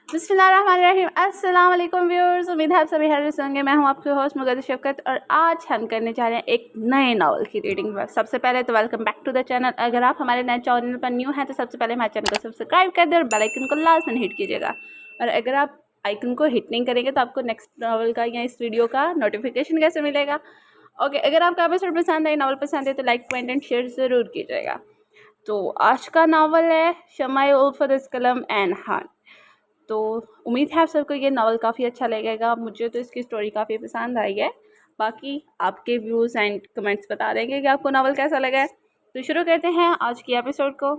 बिस्मिल्लाहिर्रहमानिर्रहीम। अस्सलाम वालेकुम व्यूअर्स, उम्मीद है आप सभी खैरियत से होंगे। मैं हूं आपके होस्ट मुगद्दर शफ़क़त और आज हम करने जा रहे हैं एक नए नावल की रीडिंग। सबसे पहले तो welcome back to the channel. अगर आप हमारे नए चैनल पर न्यू हैं तो सबसे पहले हमारे चैनल को सब्सक्राइब कर दें और बेल आइकन को लास्ट में हिट कीजिएगा। और अगर आप आइकन को हिट नहीं करेंगे तो आपको नेक्स्ट नावल का या इस वीडियो का नोटिफिकेशन कैसे मिलेगा। ओके, अगर आपको एपिसोड पसंद है, नावल पसंद है तो लाइक, कमेंट एंड शेयर ज़रूर कीजिएगा। तो आज का नावल है शमाए उल्फत कलम एंड हान। तो उम्मीद है आप सबको ये नावल काफ़ी अच्छा लगेगा। मुझे तो इसकी स्टोरी काफ़ी पसंद आई है। बाकी आपके व्यूज़ एंड कमेंट्स बता देंगे कि आपको नावल कैसा लगा है। तो शुरू करते हैं आज की एपिसोड को।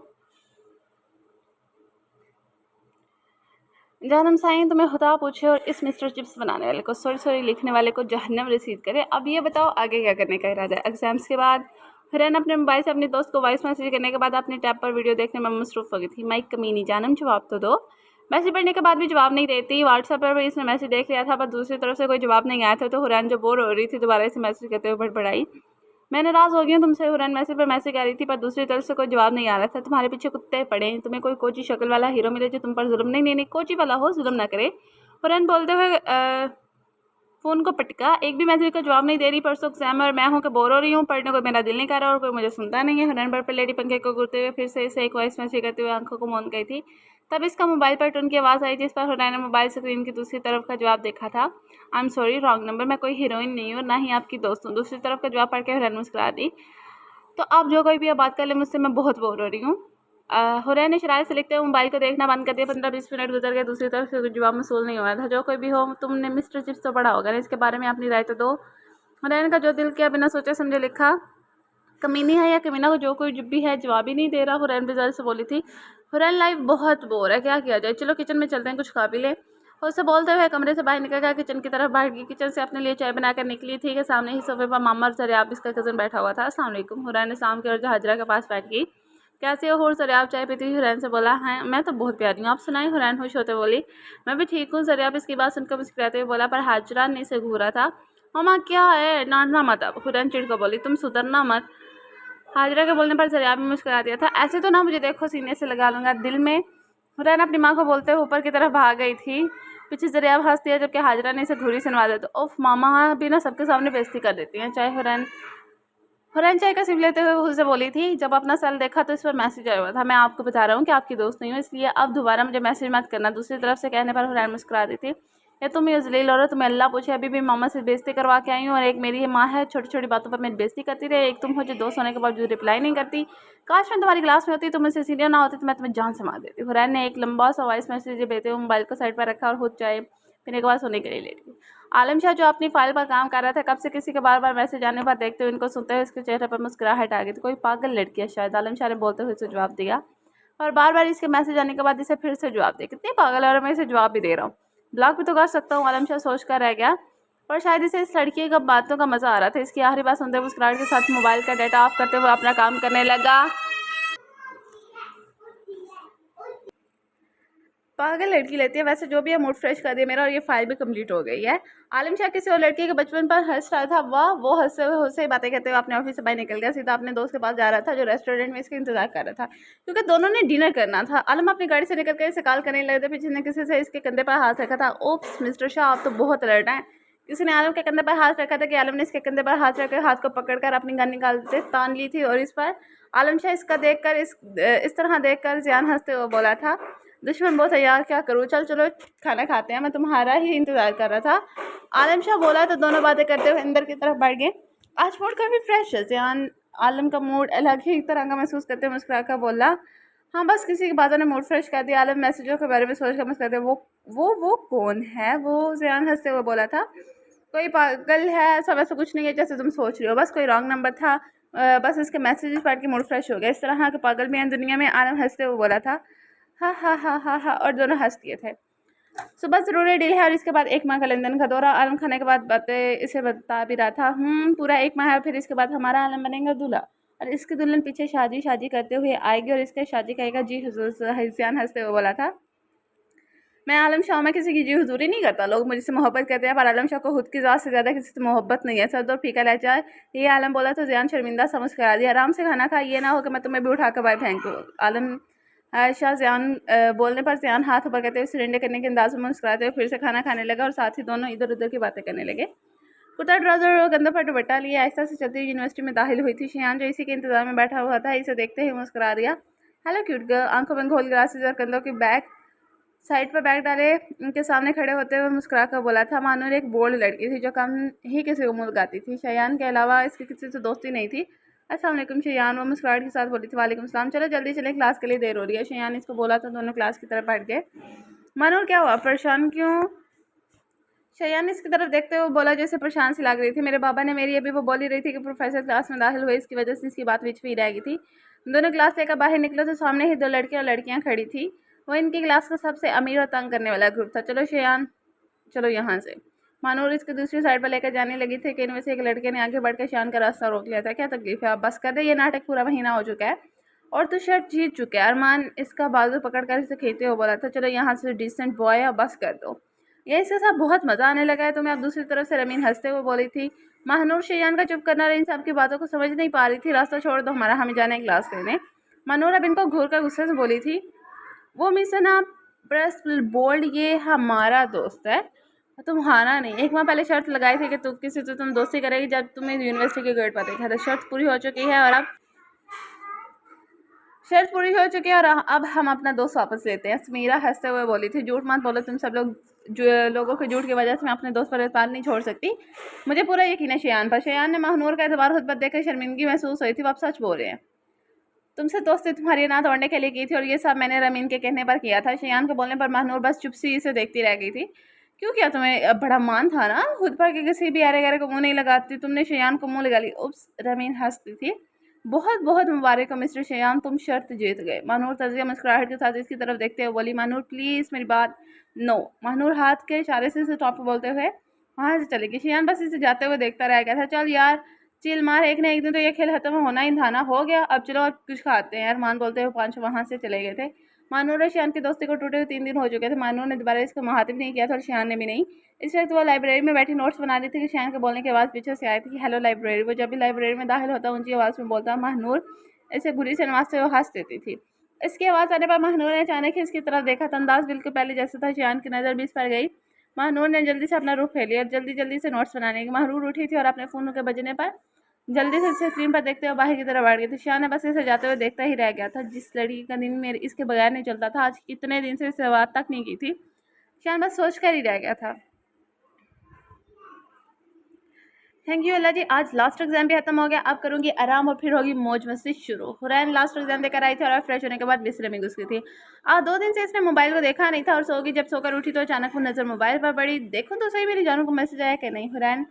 जानम साईं तुम्हें खुदा पूछे और इस मिस्टर चिप्स बनाने वाले को, सॉरी लिखने वाले को जहन्नम रसीद करे। अब ये बताओ आगे क्या करने का इरादा है। एग्जाम्स के बाद हिरन अपने मोबाइल से अपने दोस्त को वॉइस मैसेज करने के बाद अपने टैब पर वीडियो देखने में मसरूफ़ हो गई थी। माइक कमीनी, जानम जवाब तो दो। मैसेज पढ़ने के बाद भी जवाब नहीं देती। व्हाट्सएप पर भी इसने मैसेज देख लिया था पर दूसरी तरफ से कोई जवाब नहीं आया था। तो हुरैन जो बोर हो रही थी दोबारा से मैसेज करते हुए बड़बड़ाई, मैं नाराज़ हो गई हूँ तुमसे। हुरैन मैसेज पर मैसेज कर रही थी पर दूसरी तरफ से कोई जवाब नहीं आ रहा था। तुम्हारे पीछे कुत्ते पड़े हैं, तुम्हें कोई कोची शक्ल वाला हीरो मिले जो तुम पर जुल्म नहीं कोची वाला हो, जुल्म ना करे। हुरैन बोलते हुए फ़ोन को पटका। एक भी मैसेज का जवाब नहीं दे रही। परसों एग्जाम और मैं हूँ कि बोर हो रही हूँ, पढ़ने को मेरा दिल नहीं कर रहा और कोई मुझे सुनता नहीं है। हुरैन बर्ड पर लेडी पंखे को घूरते हुए फिर से इसे एक वॉइस मैसेज करते हुए आंखों को मूंद गई थी। तब इसका मोबाइल पर टोन की आवाज़ आई जिस पर हुरैन ने मोबाइल स्क्रीन की दूसरी तरफ का जवाब देखा था। I am sorry, wrong number. मैं कोई हीरोइन नहीं हूँ, ना ही आपकी दोस्त हूँ। दूसरी तरफ का जवाब पढ़ के हुरैन मुस्कुरा दी। तो आप जो कोई भी अब बात कर ले मुझसे, मैं बहुत बोर हो रही हूँ। हुरैन ने शरारत से लिखते हुए मोबाइल को देखना बंद कर दिया। 15-20 मिनट गुजर गए, दूसरी तरफ से जवाब मसूल नहीं हुआ था। जो कोई भी हो, तुमने मिस्टर चिप्स तो पढ़ा होगा ना, इसके बारे में अपनी राय तो दो। हुरैन का जो दिल किया बिना सोचे समझे लिखा। कमीनी है या कमीना को जो कोई जब भी है जवाब ही नहीं दे रहा। हुरैन बेजार से बोली थी। हुरैन लाइफ बहुत बोर है, क्या किया जाए, चलो किचन में चलते हैं, कुछ खा पी ले। उससे बोलते हुए कमरे से बाहर निकल गया। किचन की तरफ बढ़ गई। किचन से अपने लिए चाय बनाकर निकली थी कि सामने ही सोफे पर मामा और सरियाब इसका कज़न बैठा हुआ था। अस्सलाम वालेकुम। हुरैन ने शाम की ओर हाजरा के पास बैठ गई। कैसे हो? सरियाब चाय पीती हुई हुरैन से बोला। है, मैं तो बहुत प्यारी हूँ, आप सुनाई? हुरैन खुश होते बोली। मैं भी ठीक हूँ। सरियाब इसकी बात सुनकर मुस्कुराते हुए बोला। पर हाजरा ने इसे घूरा था। मामा क्या है, डांटना मत। अब हुरैन चिढ़ कर बोली। तुम सुधरना मत। हाजरा के बोलने पर सरियाब ने मुस्कुरा दिया था। ऐसे तो ना मुझे देखो, सीने से लगा लूंगा दिल में। हुरैन अपनी माँ को बोलते हुए ऊपर की तरफ भाग गई थी। पीछे सरियाब हंस दिया जबकि हाजरा ने इसे धूरी सुनवा दी। तो उफ मामा भी ना सबके सामने बेइज्जती कर देती हैं। चाहे हुरैन चाय का सिप लेते हुए उसे बोली थी। जब अपना सेल देखा तो इस पर मैसेज आया हुआ था। मैं आपको बता रहा हूँ कि आपकी दोस्त नहीं हूँ, इसलिए अब दोबारा मुझे मैसेज मत करना। दूसरी तरफ से कहने पर हुरैन मुस्कुरा दी थी। या तुम ये जलील औरत, तुम्हें अल्लाह पूछे अभी भी मामा से बेइज्जती करवा के आई हूँ और एक मेरी माँ है छोटी छोटी बातों पर मेरी बेइज्जती करती रहे। एक तुम हो जो दोस्त होने के बावजूद रिप्लाई नहीं करती। काश मैं तुम्हारी क्लास में होती, तुम मुझसे सीनियर ना होती तो मैं तुम्हें जान से मार देती। हुरैन ने एक लंबा सा वॉइस मैसेज देते हुए मोबाइल को साइड पर रखा और खुद चाय पीने के बाद सोने के लिए लेट गई। आलम शाह जो अपनी फाइल पर काम कर रहा था, कब से किसी के बार बार मैसेज आने पर देखते हुए इनको सुनते हुए इसके चेहरे पर मुस्कुराहट आ गई थी। कोई पागल लड़की है शायद, आलम शाह ने बोलते हुए इसे जवाब दिया। और बार बार इसके मैसेज आने के बाद इसे फिर से जवाब दिया। कितनी पागल है और मैं इसे जवाब भी दे रहा हूँ। ब्लॉक भी तो कर सकता हूँ, आलम शाह सोच कर रह गया। और शायद इसे इस लड़की का बातों का मजा आ रहा था। इसकी आखिरी बात सुनते हुए मुस्कुराहट के साथ मोबाइल का डाटा ऑफ करते हुए अपना काम करने लगा। पागल लड़की लेती है। वैसे जो भी है, मूड फ्रेश कर दिया मेरा और ये फाइल भी कंप्लीट हो गई है। आलिम शाह किसी और लड़की के बचपन पर हंस रहा था। वाह, वो हंसते ही बातें करते हुए अपने ऑफिस से बाहर निकल गया। सीधा अपने दोस्त के पास जा रहा था जो रेस्टोरेंट में इसका इंतजार कर रहा था, क्योंकि दोनों ने डिनर करना था। आलम अपनी गाड़ी से निकल कर इसे कॉल करने लगे थे। पीछे ने किसी से इसके कंधे पर हाथ रखा था। ओप्स मिस्टर शाह, आप तो बहुत अलर्ट हैं। किसी ने आलम के कंधे पर हाथ रखा था कि आलम ने इसके कंधे पर हाथ रखकर हाथ को पकड़कर अपनी गन निकालते तान ली थी। और इस पर आलम शाह इसका देखकर इस तरह देखकर जियान हंसते हुए बोला था। दुश्मन बहुत है यार, क्या करूँ, चल चलो खाना खाते हैं, मैं तुम्हारा ही इंतज़ार कर रहा था। आलम शाह बोला तो दोनों बातें करते हुए अंदर की तरफ बढ़ गए। आज मूड काफ़ी फ्रेश है जियान। आलम का मूड अलग ही एक तरह का महसूस करते हुए मुस्कुरा कर बोला। हाँ बस किसी की बातों ने मूड फ्रेश कर दिया। आलम मैसेजों के बारे में सोच कर मुस्कुराते वो कौन है वो, जियान हंसते हुए बोला था। कोई पागल है, ऐसा वैसा कुछ नहीं है जैसे तुम सोच रही हो, बस कोई रॉन्ग नंबर था। बस इसके मैसेजेस पढ़ के मूड फ्रेश हो गया। इस तरह के पागल भी हैं दुनिया में, आलम हंसते हुए बोला था। हाँ हाँ हाँ हाँ हाँ, और दोनों हंस दिए थे। सुबह ज़रूरी डील है और इसके बाद 1 माह का लेन-देन का दौरा। आलम खाने के बाद बातें इसे बता भी रहा था। पूरा 1 माह है, फिर इसके बाद हमारा आलम बनेगा दूल्हा और इसकी दुल्हन पीछे शादी करते हुए आएगी और इसके शादी कहेगा। जी हुजूर, हिज़ान हंसते हुए बोला था। मैं आलम शाह में किसी की जी हुजूरी नहीं करता। लोग मुझसे मोहब्बत करते हैं पर आलम शाह को खुद की ज़ात से ज़्यादा किसी से मोहब्बत नहीं है। सर्द और फीका लहजा ये आलम बोला तो जियान शर्मिंदा समझ कर आ दिया। आराम से खाना खा, ये ना हो कि मैं तुम्हें भी उठा कर बाहर फेंक दूँ। आलम आयशा ज़ियान बोलने पर ज़ियान हाथ ऊपर करते हुए सरेंडर करने के अंदाज में मुस्कुराते हुए फिर से खाना खाने लगा और साथ ही दोनों इधर उधर की बातें करने लगे। कुर्ता ट्राउजर और गंदा फटा दुपट्टा लिए आहिस्ता से चलती हुई यूनिवर्सिटी में दाखिल हुई थी। शियान जो इसी के इंतजार में बैठा हुआ था इसे देखते ही मुस्कुरा दिया। Hello cute girl. आंखों में घोल ग्लासेस और कंधों की बैग साइड पर बैग डाले उनके सामने खड़े होते हुए मुस्कुरा कर बोला था। मानूर एक बोल्ड लड़की थी जो कम ही किसी को मुस्कुराती थी। शयान के अलावा इसकी किसी से दोस्ती नहीं थी। अस्सलाम वालेकुम शयान वो मुस्कुराहट के साथ बोली थी। वालेकुम सलाम। चलो जल्दी चले क्लास के लिए देर हो रही है। शयान इसको बोला तो दोनों क्लास की तरफ बैठ गए। मानूर क्या हुआ परेशान क्यों? शयान इसकी तरफ देखते हुए बोला जैसे परेशान सी लग रही थी। मेरे बाबा ने मेरी अभी वो बोल ही रही थी कि प्रोफेसर क्लास में दाखिल हुए इसकी वजह से इसकी बात बीच में ही रह गई थी। दोनों क्लास लेकर बाहर निकले तो सामने ही दो लड़के और लड़कियां खड़ी थी। वो इनकी क्लास का सबसे अमीर और तंग करने वाला ग्रुप था। चलो शयान चलो यहाँ से। मानूर इसको दूसरी साइड पर लेकर जाने लगी थी कि इनमें से एक लड़के ने आगे बढ़कर शयान का रास्ता रोक लिया था। क्या तकलीफ है? आप बस कर दे। ये नाटक पूरा महीना हो चुका है और तो शर्ट जीत चुके हैं। अरमान इसका बाजू पकड़कर इसे खींचते हुए बोला था। चलो यहाँ से डिसेंट बॉय है बस कर दो। ये इसके साथ बहुत मज़ा आने लगा है तुम्हें। अब दूसरी तरफ से रमीन हंसते हुए बोली थी। महानूर शयान का चुप करना इन सब की बातों को समझ नहीं पा रही थी। रास्ता छोड़ दो हमारा, हमें जाना है क्लास लेने। मनोर अब इनको घूर कर गुस्से से बोली थी। वो मिशन आप प्रेस बोल्ड ये हमारा दोस्त है तुम्हारा नहीं। एक माह पहले शर्त लगाई थी कि तुम किसी से तुम दोस्ती करेगी जब तुम्हें यूनिवर्सिटी के गेट पर देखा था। शर्त पूरी हो चुकी है और अब हम अपना दोस्त वापस लेते हैं। समीरा हंसते हुए बोली थी। झूठ मत बोलो तुम सब लोग। जो लोगों के झूठ की वजह से मैं अपने दोस्त पर एतबार नहीं छोड़ सकती। मुझे पूरा यकीन है शयान पर। शयान ने महानूर का एतबार खुद पर देखकर शर्मिंदगी महसूस हुई थी। वो अब सच बोल रहे हैं। तुमसे दोस्ती तुम्हारी ना तोड़ने के लिए की थी और ये सब मैंने रमीन के कहने पर किया था। शयान के बोलने पर महानूर बस चुप सी इसे देखती रह गई थी। क्यों किया? तुम्हें बड़ा मान था ना खुद पर कि किसी भी अरे गरे को मुँह नहीं लगाती। तुमने शयान को मुँह लगा ली। उप्स रमीन हंसती थी। बहुत बहुत मुबारक हो मिस्टर शयान, तुम शर्त जीत गए। महानूर तजिया मुस्कुराहट के साथ इसकी तरफ देखते हुए बोली। महानूर प्लीज़ मेरी बात। नो। महानूर हाथ के इशारे से टॉप बोलते हुए वहाँ से चली गई। शयान बस इसे जाते हुए देखता रह गया था। चल यार चिल मार, एक ना एक दिन तो ये खेल खत्म होना ही था ना। हो गया अब चलो अब कुछ खाते हैं। अरमान बोलते हुए पांच वहाँ से चले गए थे। मानूर और शयान की दोस्ती को टूटे हुए 3 दिन हो चुके थे। मानूर ने दोबारा इसका मुखातिब नहीं किया था और शयान ने भी नहीं। इस वक्त वो लाइब्रेरी में बैठी नोट्स बना रही थी कि शयान के बोलने की आवाज़ पीछे से आई थी कि हेलो लाइब्रेरी। वो जब भी लाइब्रेरी में दाखिल होता ऊंची आवाज़ में बोलता। महानूर इसे गुरी से नवाजते हुए हंस देती थी। इसकी आवाज़ आने पर महानूर ने अचानक ही इसकी तरफ देखा था। अंदाज बिल्कुल पहले जैसा था। शयान की नज़र भी इस पर गई। महानूर ने जल्दी से अपना रुख फेर लिया और जल्दी से नोट्स बनाने की। महानूर उठी थी और अपने फ़ोन के बजने पर जल्दी से इसे स्क्रीन पर देखते हुए बाहर की तरफ बढ़ गई थी। शयान ने बस इसे जाते हुए देखता ही रह गया था। जिस लड़की का दिन मेरे इसके बगैर नहीं चलता था, आज इतने दिन से इससे बात तक नहीं की थी। शयान बस सोच कर ही रह गया था। थैंक यू अल्लाह जी, आज लास्ट एग्जाम भी खत्म हो गया। अब करूँगी आराम और फिर होगी मौज मस्ती शुरू। हुरैन लास्ट एग्जाम देकर आई थी और फ्रेश होने के बाद बिस्तर में घुस गई थी। 2 दिन से इसने मोबाइल को देखा नहीं था और सोगी। जब सोकर उठी तो अचानक वो नज़र मोबाइल पर पड़ी। देखो तो सही मेरी जानू को मैसेज आया कि नहीं। हुरैन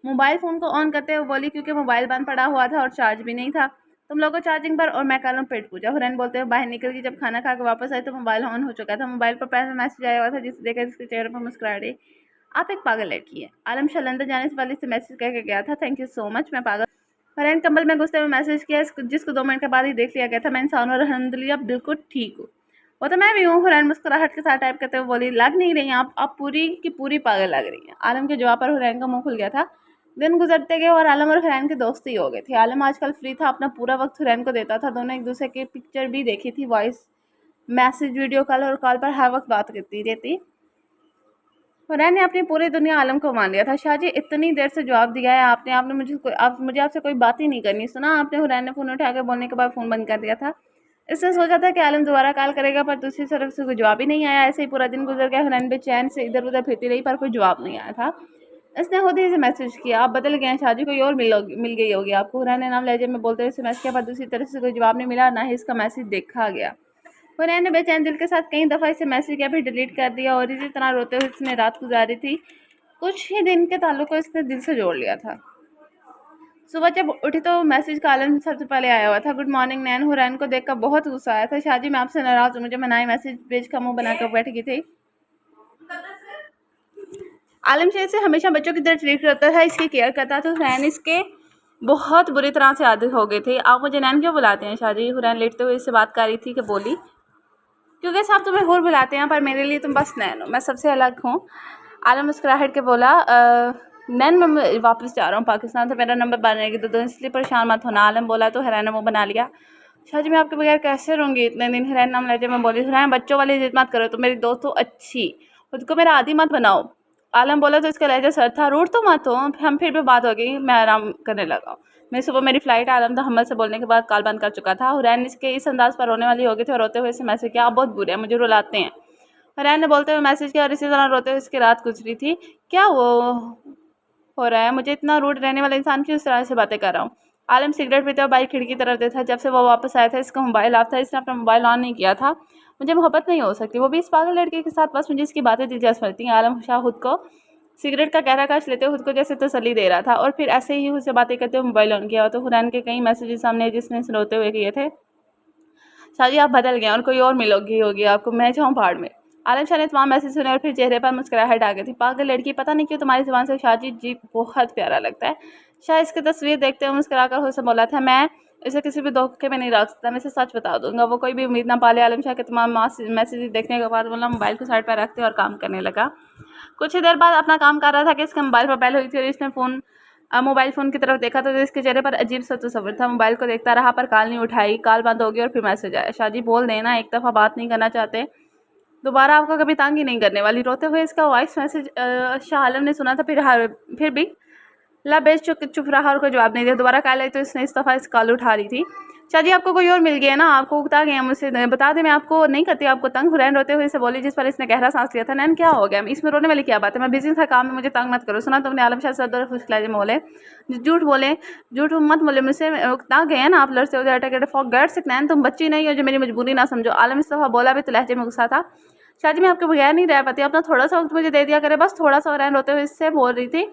मोबाइल फ़ोन को ऑन करते हुए बोली क्योंकि मोबाइल बंद पड़ा हुआ था और चार्ज भी नहीं था। तुम लोगों चार्जिंग पर और मैं कल पेट पूजा। हुरैन बोलते हुए बाहर निकल गई। जब खाना खा के वापस आई तो मोबाइल ऑन हो चुका था। मोबाइल पर पहले मैसेज आया हुआ था जिसे देखकर इसके चेहरे पर मुस्कुरा रही। आप एक पागल लड़की है। आलम शाह लंदन जाने से पहले इससे मैसेज करके गया था। Thank you so much. मैं पागल। फरहान कंबल में घुसते हुए मैसेज किया जिसको 2 मिनट के बाद ही देख लिया गया था। मैं इंसान और अल्हम्दुलिल्लाह बिल्कुल ठीक हूँ। वो तो मैं भी हूँ। हुरैन मुस्कुराहट के साथ टाइप करते हुए बोली। लग नहीं रही आप पूरी की पूरी पागल लग रही हैं। आलम के जवाब पर हुरैन का मुंह खुल गया था। दिन गुजरते गए और आलम और हुरैन की दोस्ती हो गई थी। आलम आजकल फ्री था, अपना पूरा वक्त हुरैन को देता था। दोनों एक दूसरे की पिक्चर भी देखी थी, वॉइस मैसेज वीडियो कॉल और कॉल पर हर वक्त बात करती रहती। हुरैन ने अपनी पूरी दुनिया आलम को मान लिया था। शाहजी इतनी देर से जवाब दिया है आपने मुझे आपसे कोई बात ही नहीं करनी। सुना आपने? हुरैन ने फ़ोन उठा के बोलने के बाद फ़ोन बंद कर दिया था। इसने सोचा था कि आलम दोबारा कॉल करेगा पर दूसरी तरफ से कोई जवाब ही नहीं आया। ऐसे ही पूरा दिन गुजर गया। हुरैन बेचैन से इधर उधर फिरती रही पर कोई जवाब नहीं आया था। इसने खुद ही से मैसेज किया। आप बदल गए हैं शाहजी, कोई और मिल गई होगी आपको। हुरैन ने नाम लहजे में बोलते हुए इसे मैसेज किया पर दूसरी तरफ से कोई जवाब नहीं मिला, ना ही इसका मैसेज देखा गया। हुरैन ने बेचैन दिल के साथ कई दफ़ा इसे मैसेज किया फिर डिलीट कर दिया और इसी तरह रोते हुए इसने रात गुजारी थी। कुछ ही दिन के ताल्लुक को इसने दिल से जोड़ लिया था। सुबह जब उठी तो मैसेज का आलम सबसे पहले आया हुआ था। गुड मॉर्निंग नैन। हुरैन को देखकर बहुत गुस्सा आया था। शाहजी मैं आपसे नाराज़ हूँ, मुझे मनाए। मैसेज भेज का मुँह बनाकर बैठ गई थी। आलम शेर से हमेशा बच्चों की तरह ट्रीट करता था, इसकी केयर करता था। हुरैन इसके बहुत बुरी तरह से आदत हो गई थी। आप मुझे नैन क्यों बुलाते हैं शाहजी? हुरैन लेटते हुए इससे बात कर रही थी कि बोली क्योंकि साहब तुम्हें हुर बुलाते हैं पर मेरे लिए तुम बस नैन हो, मैं सबसे अलग हूँ। आलम मुस्कुराहट के बोला नैन मैं वापस जा रहा हूँ पाकिस्तान, तो मेरा नंबर बनाने की तो इसलिए परेशान मत होना। आलम बोला तो हैरान मुँह बना लिया। शाहजी मैं आपके बगैर कैसे रहूँगी इतने दिन। हुरैन नाम लहजे में बोली। हुरैन बच्चों वाली जिद मत करो, तो मेरी दोस्त हो अच्छी, खुद को मेरा आदी मत बनाओ। आलम बोला तो इसका लहजा सर था। रूठ तो मत हो, हम फिर भी बात हो गई। मैं आराम करने लगा। मैं सुबह मेरी फ़्लाइट। आलम तो हमल से बोलने के बाद कॉल बंद कर चुका था। हुरैन इसके इस अंदाज़ पर रोने वाली हो गई थी और रोते हुए इसे मैसेज किया, आप बहुत बुरे हैं, मुझे रुलाते हैं। हुरैन ने बोलते हुए मैसेज किया और इसी तरह रोते हुए इसकी रात गुजरी थी। क्या वो हो रहा है, मुझे इतना रूड रहने वाला इंसान क्यों इस तरह से बातें कर रहा हूँ। आलम सिगरेट पीते हुए बाइक खिड़की की तरफ देखा। जब से वो वापस आया था इसका मोबाइल ऑफ था, इसने अपना मोबाइल ऑन नहीं किया था। मुझे मोहब्बत नहीं हो सकती, वो भी इस पागल लड़के के साथ। बस मुझे इसकी बातें दिलचस्प लगती हैं। आलम शाह खुद को सिगरेट का गहरा कश लेते हुए खुद को जैसे तसल्ली दे रहा था और फिर ऐसे ही उससे बातें करते हुए मोबाइल ऑन किया। तो हुरैन के कई मैसेजेस सामने जिसने रोते हुए किए थे, शाहजी आप बदल गए और कोई और मिलोगी होगी आपको, मैं जाऊँ भाड़ में। आलम शाह ने तमाम मैसेज सुने और फिर चेहरे पर मुस्कुराहट आ गई थी। पागल लड़की, पता नहीं क्यों तुम्हारी ज़ुबान से शाहजी जी बहुत प्यारा लगता है। शाह इसकी तस्वीर देखते हुए मुस्कुराकर उससे बोला था, मैं इसे किसी भी धोखे में नहीं रख सकता, मैं इसे सच बता दूंगा। वो कोई भी उम्मीद ना पाले। आलम शाह के तमाम मैसेज देखने के बाद बोला, मोबाइल को साइड पर रखते और काम करने लगा। कुछ ही देर बाद अपना काम कर रहा था कि इसके मोबाइल पर बेल हुई थी और इसने मोबाइल फ़ोन की तरफ देखा तो इसके चेहरे पर अजीब सा तस्वीर था। मोबाइल को देखता रहा पर कॉल नहीं उठाई। कॉल बंद हो गई और फिर मैसेज आया, शाहजी बोल देना एक दफ़ा बात नहीं करना चाहते, दोबारा आपको कभी तंग ही नहीं करने वाली। रोते हुए इसका वॉइस मैसेज शाह आलम ने सुना था। फिर भी बेच चुप रहा और कोई जवाब नहीं दिया। दोबारा कॉल आई तो इसने इस दफ़ा इस कॉल उठा रही थी। शाहजी आपको कोई और मिल गया ना, आपको उकता गया मुझसे, बता दें मैं आपको नहीं करती आपको तंग। हुरैन रोते हुए इसे बोली, जिस पर इसने गहरा सांस लिया था। नैन क्या हो गया, इसमें रोने वाली क्या बात है, मैं बिजी था काम में, मुझे तंग मत करो। सुना तुमने, आलम शाह सर खुश लहजे में बोले। झूठ मत बोले मुझसे, उकता गए ना आप लड़ते हो। फॉर गॉड से नैन तुम बच्ची नहीं हो जो मेरी मजबूरी ना समझो। आलम इस दफ़ा बोला भी तो लहजे में गुस्सा था। शाहजी मैं आपके बगैर नहीं रह पाती, अपना थोड़ा सा वक्त मुझे दे दिया करे, बस थोड़ा सा। हुरैन रोते हुए इससे बोल रही थी,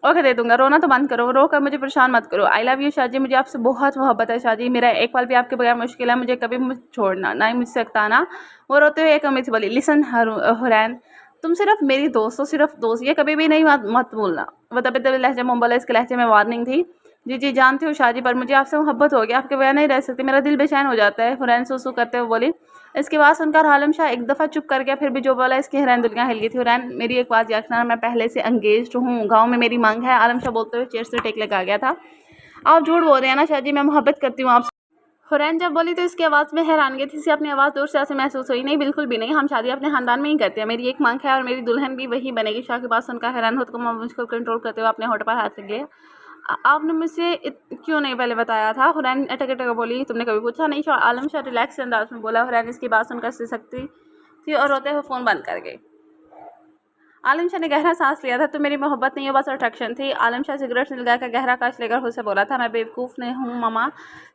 ओके दे दूंगा, रोना तो बंद करो, रो कर मुझे परेशान मत करो। आई लव यू शाहजी, मुझे आपसे बहुत मोहब्बत है शाहजी, मेरा एक पल भी आपके बगैर मुश्किल है, मुझे कभी मुझे छोड़ना ना ही मुझसे सताना। वो रोते हुए एक उम्मीद से बोली, लिसन हुरैन, तुम सिर्फ मेरी दोस्त हो, सिर्फ दोस्त, ये कभी भी नहीं मत भूलना। वो दबे दबे लहजे में बोला, इसके लहजे में वार्निंग थी। जी जी जानती हूँ शाहजी, पर मुझे आपसे मोहब्बत हो गया, आपके बगैर नहीं रह सकती, मेरा दिल बेचैन हो जाता है। हुरैन सुसु करते हुए बोली। इसकी बात सुनकर आलम शाह एक दफ़ा चुप कर गया, फिर भी जो बोला इसकी हुरैन दुनिया हिल गई थी। हुरैन मेरी एक बात याद रखना, मैं पहले से एंगेज्ड हूँ, गाँव में मेरी मांग है। आलम शाह बोलते हुए चेयर से टेक लगा गया था। आप झूठ बोल रहे हैं ना शाहजी, मैं मोहब्बत करती हूँ आपसे। हुरैन जब बोली तो इसकी आवाज़ में हैरानगी थी। इसे अपनी आवाज़ दूर से ऐसे महसूस हुई। नहीं बिल्कुल भी नहीं, हम शादी अपने खानदान में ही करते हैं, मेरी एक मांग है और मेरी दुल्हन भी वही बनेगी। शाह की बात सुनकर हैरान खुद को मुझको कंट्रोल करते हुए अपने होठ पर हाथ रख लिया। आपने मुझसे क्यों नहीं पहले बताया था, हुरैन अटक अटक बोली। तुमने कभी पूछा नहीं, आलम शाह रिलैक्स अंदाज में बोला। हुरैन इसकी बात सुनकर सिसकती थी और रोते हुए फ़ोन बंद कर गई। आलम शाह ने गहरा सांस लिया था। तो मेरी मोहब्बत नहीं है, बस अट्रैक्शन थी। आलम शाह सिगरेट लगाकर गहरा काश लेकर उससे बोला था, मैं बेवकूफ़ नहीं हूँ मामा,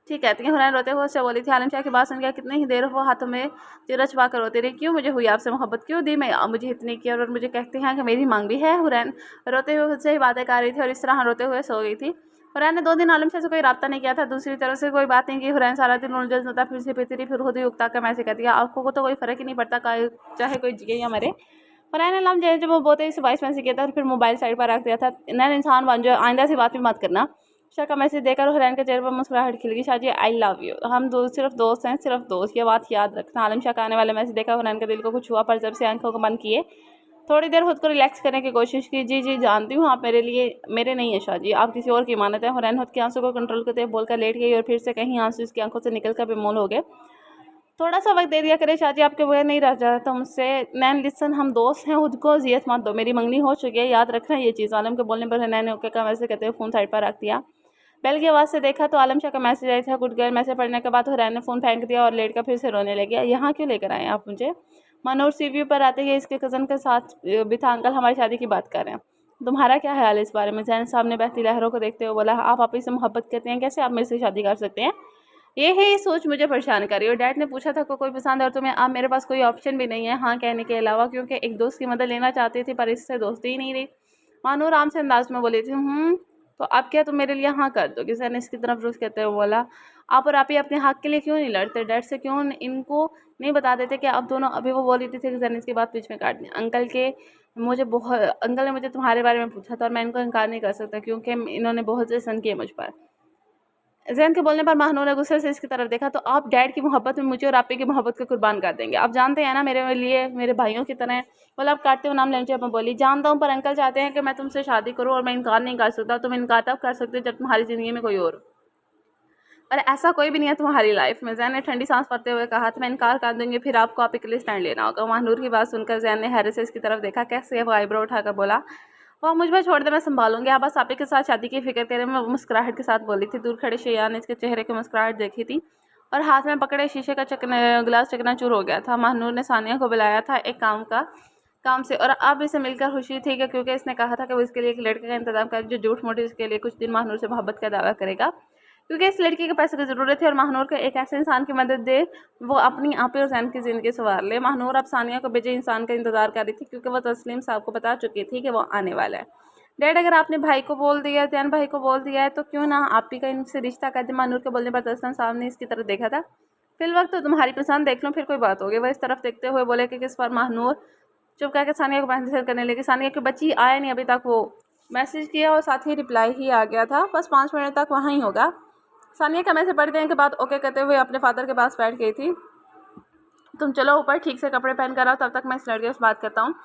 ठीक कहती हैं। हुरैन रोते हुए उससे बोली थी। आलम शाह की बात सुनकर कितनी ही देर वो हाथों में चिरा छुपा कर रोती रही। क्यों मुझे हुई आपसे मोहब्बत, क्यों दी मैं मुझे इतनी की, और मुझे कहते हैं कि मेरी मांग भी है। हुरैन रोते हुए उससे ही बातें कर रही थी और इस तरह रोते हुए सो गई थी। हुरैन ने 2 दिन आलम शाह से कोई रब्ता नहीं किया था, दूसरी तरफ से कोई बात नहीं की। हुरैन सारा दिन उलझन होता, फिर से पीती रही, फिर खुद ही उकता कर मैसे कहती है, आपको तो कोई फ़र्क ही नहीं पड़ता, चाहे कोई जिए या मरे। फरहान अलाम जब वो बोलते इसे वॉइस मैसेज किया था और फिर मोबाइल साइड पर रख दिया था। नैन इंसान बन जाओ, आइंदा से बात भी मत करना। शाह का मैसेज देकर हुरैन के चेहरे पर मुस्कुराहट खिल गई। शाहजी आई लव यू, हम सिर्फ दोस्त हैं, सिर्फ दोस्त, ये बात याद रखना। आलम शाह का आने वाले मैसेज देखा हुरैन के दिल को कुछ हुआ, पर जब से आंखों को बंद किए थोड़ी देर खुद को रिलैक्स करने की कोशिश की। जी जी जानती हूँ, आप मेरे नहीं है शाहजी, आप किसी और की मानते हैं। हुरैन खुद के आंसू को कंट्रोल करते बोलकर लेट गई और फिर से कहीं आंसू इसकी आंखों से निकल कर बेमोल हो गए। थोड़ा सा वक्त दे दिया करे शाहजी, आपके बगैर नहीं रह जाता मुझसे। नैन लिसन, हम दोस्त हैं, खुद को अजियत मत दो, मेरी मंगनी हो चुकी है, याद रखना ये चीज़। आलम के बोलने पर नैन ने ओके का मैसेज कहते हुए फ़ोन साइड पर रख दिया। बेल की आवाज़ से देखा तो आलम शाह का मैसेज आया था। गुड गर्ल मैसेज पढ़ने के बाद हुरैन ने फ़ोन फेंक दिया और लेट कर फिर से रोने लग गया। यहाँ क्यों लेकर आए आप मुझे? मनोर सी व्यू पर आते ही इसके कज़न के साथ भी था। अंकल हमारी शादी की बात कर रहे हैं, तुम्हारा क्या ख्याल है इस बारे में? जैन साहब ने बहती लहरों को देखते हुए बोला, आप आपस से मोहब्बत करते हैं, कैसे आप मेरे से शादी कर सकते हैं? ये सोच मुझे परेशान कर रही है। डैड ने पूछा था को कोई पसंद है और तुम्हें, अब मेरे पास कोई ऑप्शन भी नहीं है हाँ कहने के अलावा, क्योंकि एक दोस्त की मदद लेना चाहती थी पर इससे दोस्ती ही नहीं रही। मानो आराम से अंदाज में बोली थी। तो अब क्या तुम मेरे लिए हाँ कर दो? किसी ने इसकी तरफ रुख करते हुए बोला, आप और आप ही अपने हक के लिए क्यों नहीं लड़ते? डैड से क्यों इनको नहीं बता देते कि अब दोनों? अभी वो बोली थी कि जैन इसकी बात बीच में काट दी। अंकल ने मुझे तुम्हारे बारे में पूछा था और मैं इनको इनकार नहीं कर सकता क्योंकि इन्होंने बहुत एहसान किए मुझ पर। जैन के बोलने पर महानूर ने गुस्से से इसकी तरफ देखा। तो आप डैड की मोहब्बत में मुझे और आपी की मोहब्बत को कुर्बान कर देंगे? आप जानते हैं ना मेरे लिए मेरे भाइयों की तरह है। बोला, आप काटते हुए नाम लेंचे मैं बोली, जानता हूँ पर अंकल चाहते हैं कि मैं तुमसे शादी करूँ और मैं इनकार नहीं कर सकता। तुम इनकार तब कर सकते हो जब तुम्हारी ज़िंदगी में कोई और। और ऐसा कोई भी नहीं है तुम्हारी लाइफ में। जैन ने ठंडी सांस भरते हुए कहा, तो मैं इनकार कर दूंगी, फिर आपको आप के लिए स्टैंड लेना होगा। महानूर की बात सुनकर जैन ने हैरत से इसकी तरफ देखा। कैसे? वो आईब्रो उठाकर बोला, वो मुझ पर छोड़ दे, मैं संभालूंगी, आप बस आप ही के साथ शादी की फिक्र करें। मैं मुस्कुराहट के साथ बोली थी। दूर खड़े शेयान ने इसके चेहरे की मुस्कुराहट देखी थी और हाथ में पकड़े शीशे का गिलास चकनाचूर हो गया था। महानूर ने सानिया को बुलाया था एक काम से, और अब इसे मिलकर खुशी थी कि क्योंकि इसने कहा था कि वो इसके लिए एक लड़के का इंतजाम करे जो झूठ मूठ इसके लिए कुछ दिन महानूर से मोहब्बत का दावा करेगा, क्योंकि इस लड़की के पैसे की ज़रूरत है और महानूर को एक ऐसे इंसान की मदद दे वो अपनी आप और जैन की ज़िंदगी संवार ले। महानूर अब सानिया को बेजे इंसान का इंतजार कर रही थी, क्योंकि वो तस्लीम साहब को बता चुकी थी कि वो आने वाला है। डैड, अगर आपने भाई को बोल दिया, जैन भाई को बोल दिया है, तो क्यों ना आप ही का इनसे रिश्ता कर दे। महानूर के बोलने पर तस्लीम साहब ने इसकी तरफ देखा था। फिल वक्त तो तुम्हारी पसंद देख लो, फिर कोई बात होगी। वह इस तरफ देखते हुए बोले कि किस पर। महानूर चुप करके सानिया को मैसेज करने लगी। सानिया की बच्ची आया नहीं अभी तक, वो मैसेज किया और साथ ही रिप्लाई ही आ गया था, बस 5 मिनट तक वहाँ ही होगा। सानिया का मैसेज पढ़ देने के बाद ओके कहते हुए अपने फादर के पास बैठ गई थी। तुम चलो ऊपर, ठीक से कपड़े पहन कर आओ, तब तक मैं इस लड़के से बात करता हूँ,